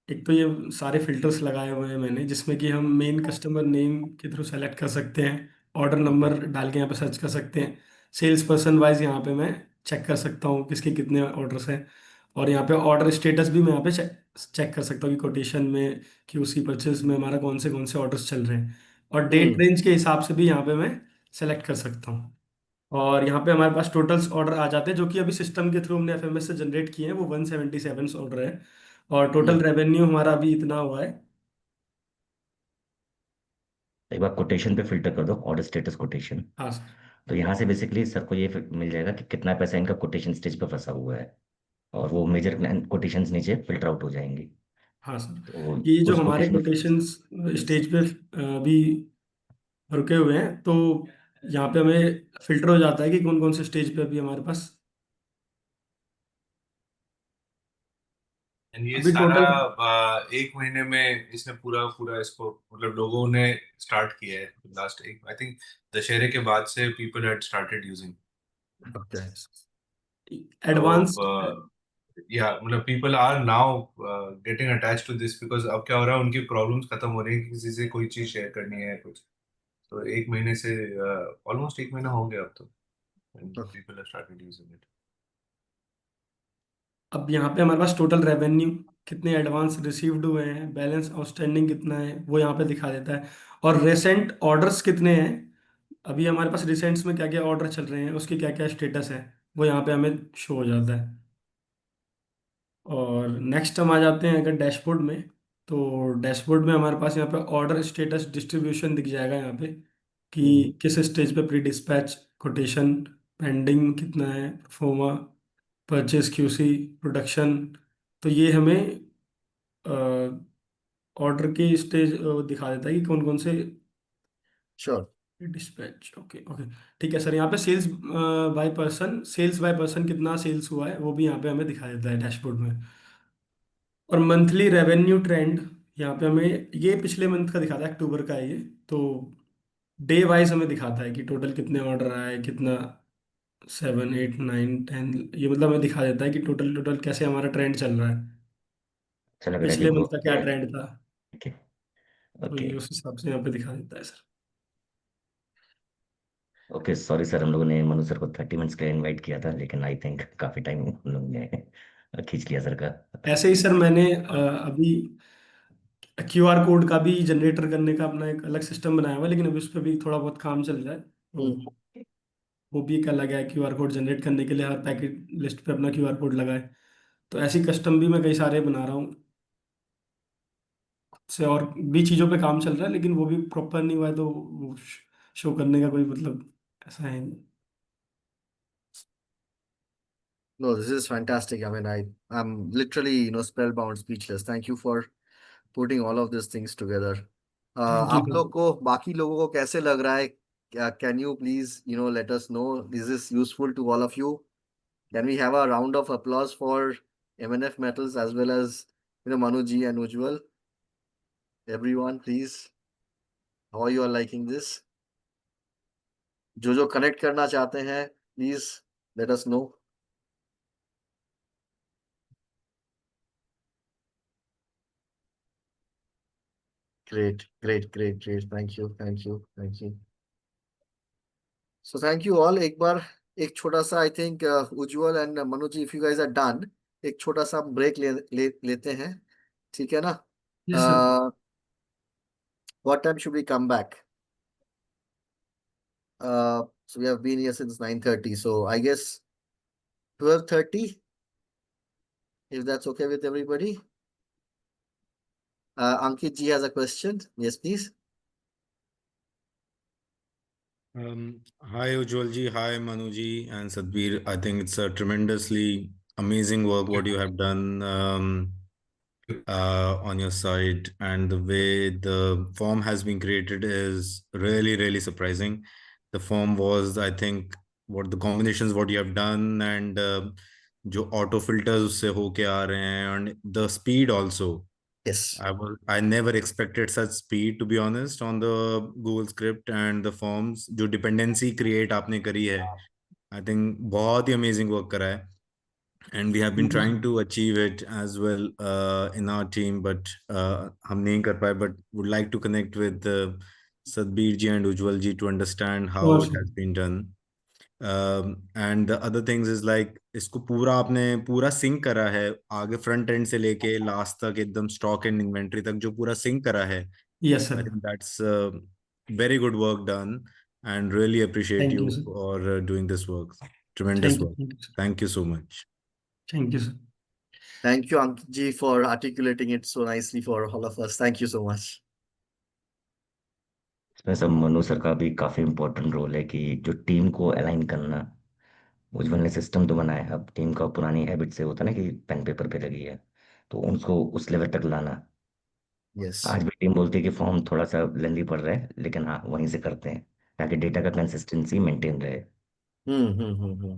एक तो ये सारे फिल्टर्स लगाए हुए हैं मैंने, जिसमें कि हम मेन कस्टमर नेम के थ्रू सेलेक्ट कर सकते हैं, ऑर्डर नंबर डाल के यहाँ पे सर्च कर सकते हैं, सेल्स पर्सन वाइज यहाँ पे मैं चेक कर सकता हूँ किसके कितने ऑर्डर्स हैं, और यहाँ पे ऑर्डर स्टेटस भी मैं यहाँ पे चेक कर सकता हूँ कि कोटेशन में, कि उसी परचेज में हमारा कौन से ऑर्डर्स चल रहे हैं, और डेट Hmm. रेंज के हिसाब से भी यहाँ पे मैं सेलेक्ट कर सकता हूँ। और यहाँ पे हमारे पास टोटल्स ऑर्डर आ जाते हैं, जो कि अभी सिस्टम के थ्रू हमने एफएमएस से जनरेट किए हैं, वो 177 ऑर्डर है, और टोटल Yeah. रेवेन्यू हमारा अभी इतना हुआ है। एक बार कोटेशन पे फिल्टर कर दो, ऑर्डर स्टेटस कोटेशन। हाँ सर। तो यहाँ से बेसिकली सर को ये मिल जाएगा कि कितना पैसा इनका कोटेशन स्टेज पे फंसा हुआ है, और वो मेजर कोटेशंस नीचे फिल्टर आउट हो जाएंगी। हाँ सर, तो ये जो उस हमारे कोटेशन। कोटेशंस स्टेज पे अभी रुके हुए हैं, तो यहाँ पे हमें फिल्टर हो जाता है कि कौन कौन से स्टेज पे अभी हमारे पास एंड ये अभी सारा टोटल। एक महीने में इसने पूरा पूरा इसको, मतलब लोगों ने स्टार्ट किया है लास्ट एक, आई थिंक दशहरे के बाद से people had started using. Okay. Advance. तो या मतलब people are now getting attach to this, because अब क्या हो रहा है, उनकी प्रॉब्लम्स खत्म हो रही है, किसी से कोई चीज शेयर करनी है कुछ। तो एक महीने से, ऑलमोस्ट एक महीना हो गया अब तो, people have started using it. अब यहाँ पे हमारे पास टोटल रेवेन्यू, कितने एडवांस रिसीव्ड हुए हैं, बैलेंस आउटस्टैंडिंग कितना है वो यहाँ पे दिखा देता है, और रिसेंट ऑर्डर्स कितने हैं, अभी हमारे पास रिसेंट्स में क्या क्या ऑर्डर चल रहे हैं, उसकी क्या क्या स्टेटस है, वो यहाँ पे हमें शो हो जाता है। और नेक्स्ट हम आ जाते हैं अगर डैशबोर्ड में, तो डैशबोर्ड में हमारे पास यहाँ पे ऑर्डर स्टेटस डिस्ट्रीब्यूशन दिख जाएगा यहाँ पे, Hmm. कि किस स्टेज पे प्री डिस्पैच, कोटेशन, पेंडिंग कितना है, परफॉर्मा, परचेज क्यूसी, प्रोडक्शन। तो ये हमें ऑर्डर के स्टेज दिखा देता है कि कौन कौन से Sure. डिस्पैच। ओके ओके, ठीक है सर। यहाँ पे सेल्स बाय पर्सन कितना सेल्स हुआ है वो भी यहाँ पे हमें दिखा देता है डैशबोर्ड में। और मंथली रेवेन्यू ट्रेंड यहाँ पे हमें, ये पिछले मंथ का दिखाता है, अक्टूबर का है ये, तो डे वाइज हमें दिखाता है कि टोटल कितने ऑर्डर आए, कितना 7 8 9 10, ये मतलब हमें दिखा देता है कि टोटल टोटल कैसे हमारा ट्रेंड चल रहा है, अच्छा लग रहा है कि पिछले मंथ ग्रोथ का हो क्या रहा है। ट्रेंड था। ठीक है। तो ओके। ये उस हिसाब से यहाँ पे दिखा देता है सर। ओके, सॉरी सर, हम लोगों ने मनु सर को 30 मिनट्स के लिए इनवाइट किया था, लेकिन आई थिंक काफी टाइम हम लोग ने खींच लिया सर का। ऐसे ही सर मैंने अभी क्यूआर कोड का भी जनरेटर करने का अपना एक अलग सिस्टम बनाया हुआ है, लेकिन अभी उस पर भी थोड़ा बहुत काम चल रहा है, तो Hmm. वो भी एक अलग है, क्यूआर कोड जनरेट करने के लिए हर पैकेट लिस्ट पे अपना क्यूआर कोड लगाए। तो ऐसी कस्टम भी मैं कई सारे बना रहा हूँ से, और भी चीज़ों पे काम चल रहा है, लेकिन वो भी प्रॉपर नहीं हुआ है, तो वो शो करने का कोई मतलब ऐसा है नहीं। No, this is fantastic. I mean, I'm literally, spellbound, speechless. Thank you for putting all of these things together. Thank you आप सर। लोग को, बाकी लोगों को कैसे लग रहा है? can you please, let us know, is this useful to all of you? Can we have a round of applause for MNF Metals as well as, Manuji and Ujjwal? Everyone, please. How you are liking this? जो connect करना चाहते हैं, please let us know. Great. Thank you. So thank you all. एक बार एक छोटा सा, I think Ujjwal and Manuji, if you guys are done, एक छोटा सा break लेते हैं, ठीक है ना? Yes, sir. What time should we come back? So we have been here since 9:30, so I guess 12:30, if that's okay with everybody. Ankit ji has a question. Yes, please. Hi Ujjwal ji, hi Manu ji and Sadhbir. I think it's a tremendously amazing work what you have done on your site, and the way the form has been created is really surprising. The form was, I think, what the combinations what you have done, and जो auto filters उससे होके आ रहे हैं, and the speed also. Yes. I never expected such speed, to be honest, on the Google script and the forms. जो dependency create आपने करी है, I think बहुत ही amazing work करा है. And we have been trying to achieve it as well in our team, but हम नहीं कर पाए. But would like to connect with Sadhbir ji and Ujjwal ji to understand how it has been done. And the other things is like इसको पूरा आपने पूरा sink करा है, आगे फ्रंट एंड से लेके लास्ट तक एकदम स्टॉक एंड इन्वेंटरी तक जो पूरा सिंक करा है. Yes, sir. I think that's very good work done, and really appreciate Thank you, you sir. for doing this work. Tremendous Thank you. work. Thank you, sir. Thank you so much. Thank you, sir. Thank you, Ankit ji, for articulating it so nicely for all of us. Thank you so much. इसमें सब Manu sir का भी काफी important role है कि जो team को align करना. उज्जवल ने सिस्टम तो बनाया है, अब टीम का पुरानी हैबिट से होता है ना कि पेन पेपर पे लगी है, तो उनको उस लेवल तक लाना. Yes. आज भी टीम बोलती है कि फॉर्म थोड़ा सा लेंदी पड़ रहा है, लेकिन हाँ वहीं से करते हैं ताकि डेटा का कंसिस्टेंसी मेंटेन रहे.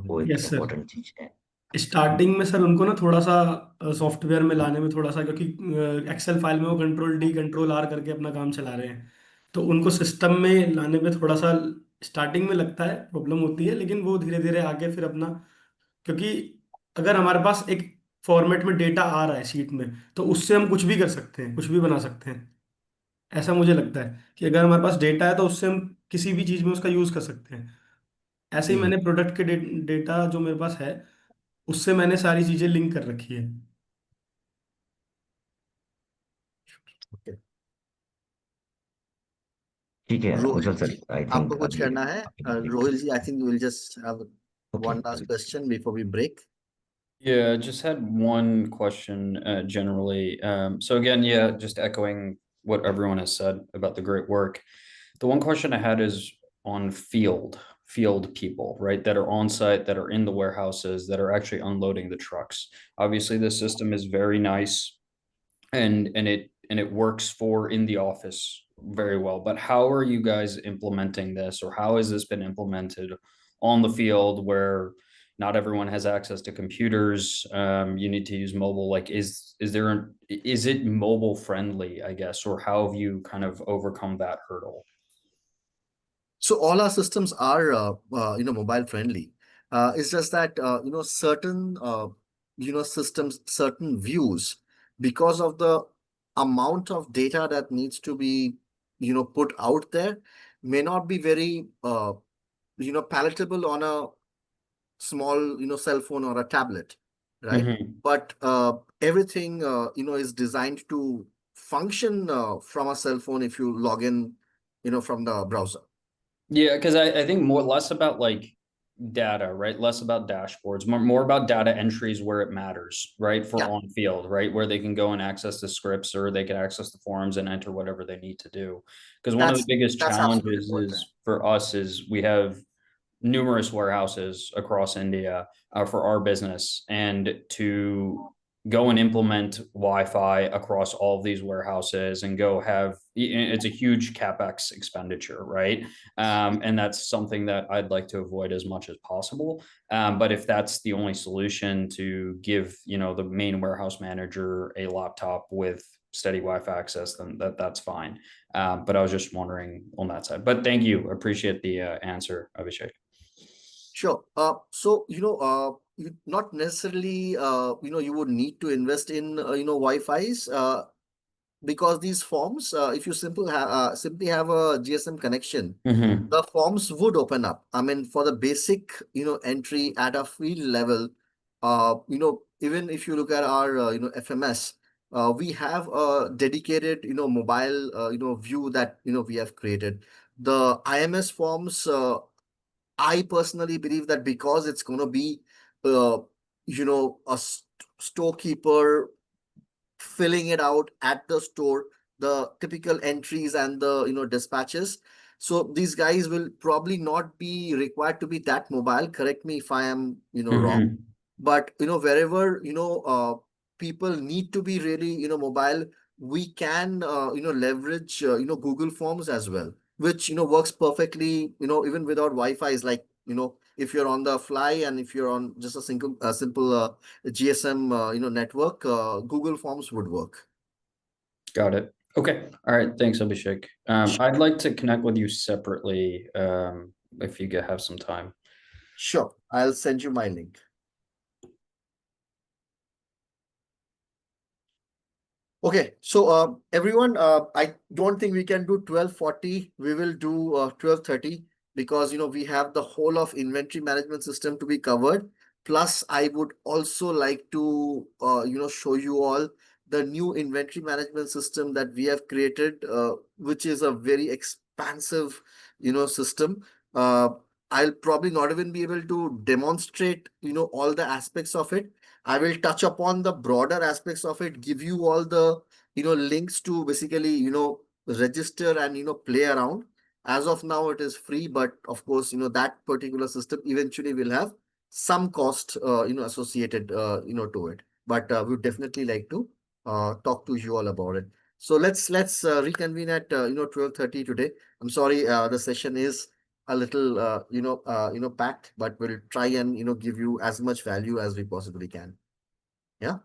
वो एक Yes, sir. इम्पोर्टेंट चीज है. स्टार्टिंग में सर उनको ना थोड़ा सा सॉफ्टवेयर में लाने में थोड़ा सा, क्योंकि एक्सेल फाइल में वो कंट्रोल D कंट्रोल R करके अपना काम चला रहे हैं, तो उनको सिस्टम में लाने में थोड़ा सा स्टार्टिंग में लगता है, प्रॉब्लम होती है, लेकिन वो धीरे धीरे आगे फिर अपना, क्योंकि अगर हमारे पास एक फॉर्मेट में डेटा आ रहा है शीट में, तो उससे हम कुछ भी कर सकते हैं, कुछ भी बना सकते हैं. ऐसा मुझे लगता है कि अगर हमारे पास डेटा है तो उससे हम किसी भी चीज़ में उसका यूज़ कर सकते हैं. ऐसे ही मैंने प्रोडक्ट के डेटा जो मेरे पास है उससे मैंने सारी चीज़ें लिंक कर रखी है. Okay. ठीक है रोहिल उज्जवल सर, जी, आई आपको थिंक कुछ अभी करना है? रोहिल जी, I think we'll just have one last okay. question before we break. Yeah, I just had one question generally. So again, yeah, just echoing what everyone has said about the great work. The one question I had is on field people, right? That are on site, that are in the warehouses, that are actually unloading the trucks. Obviously, the system is very nice and it works for in the office very well. But how are you guys implementing this, or how has this been implemented on the field where not everyone has access to computers? You need to use mobile. Like, is it mobile friendly, I guess, or how have you kind of overcome that hurdle? So all our systems are, mobile friendly. It's just that, certain, systems, certain views, because of the amount of data that needs to be, put out there, may not be very, palatable on a small, cell phone or a tablet, right? Mhm. But everything, is designed to function from a cell phone if you log in, from the browser. Yeah, because I think less about like data, right? Less about dashboards, more about data entries where it matters, right? For Yeah. on field, right? Where they can go and access the scripts, or they can access the forums and enter whatever they need to do. Because one of the biggest that's absolutely challenges important. is for us is we have numerous warehouses across India for our business, and to go and implement Wi-Fi across all of these warehouses and go have, it's a huge CapEx expenditure, right? And that's something that I'd like to avoid as much as possible. But if that's the only solution to give, the main warehouse manager a laptop with steady Wi-Fi access, then that's fine. But I was just wondering on that side. But thank you. I appreciate the answer, Abhishek. Sure. So, you not necessarily, you would need to invest in, Wi-Fi's, because these forms, if you simply have a GSM connection, Mhm. the forms would open up. I mean, for the basic, entry at a field level, even if you look at our, FMS, we have a dedicated, mobile, view that, we have created. The IMS forms, I personally believe that because it's going to be, a storekeeper filling it out at the store, the typical entries and the, dispatches. So these guys will probably not be required to be that mobile. Correct me if I am, wrong. Mhm. But, wherever, people need to be really, mobile, we can, leverage, Google Forms as well, which, works perfectly, even without Wi-Fi. Is like, if you're on the fly and if you're on just a simple GSM, network, Google Forms would work. Got it. Okay. All right. Thanks, Abhishek. I'd like to connect with you separately, if you have some time. Sure, I'll send you my link. Okay, so everyone, I don't think we can do 12:40. We will do 12:30 because we have the whole of inventory management system to be covered. Plus, I would also like to show you all the new inventory management system that we have created, which is a very expansive system. I'll probably not even be able to demonstrate all the aspects of it. I will touch upon the broader aspects of it, give you all the, links to basically, register and, play around. As of now, it is free, but of course, that particular system eventually will have some cost, associated, to it. But we would definitely like to talk to you all about it. So let's reconvene at 12:30 today. I'm sorry, the session is a little packed, but we'll try and give you as much value as we possibly can. Yeah.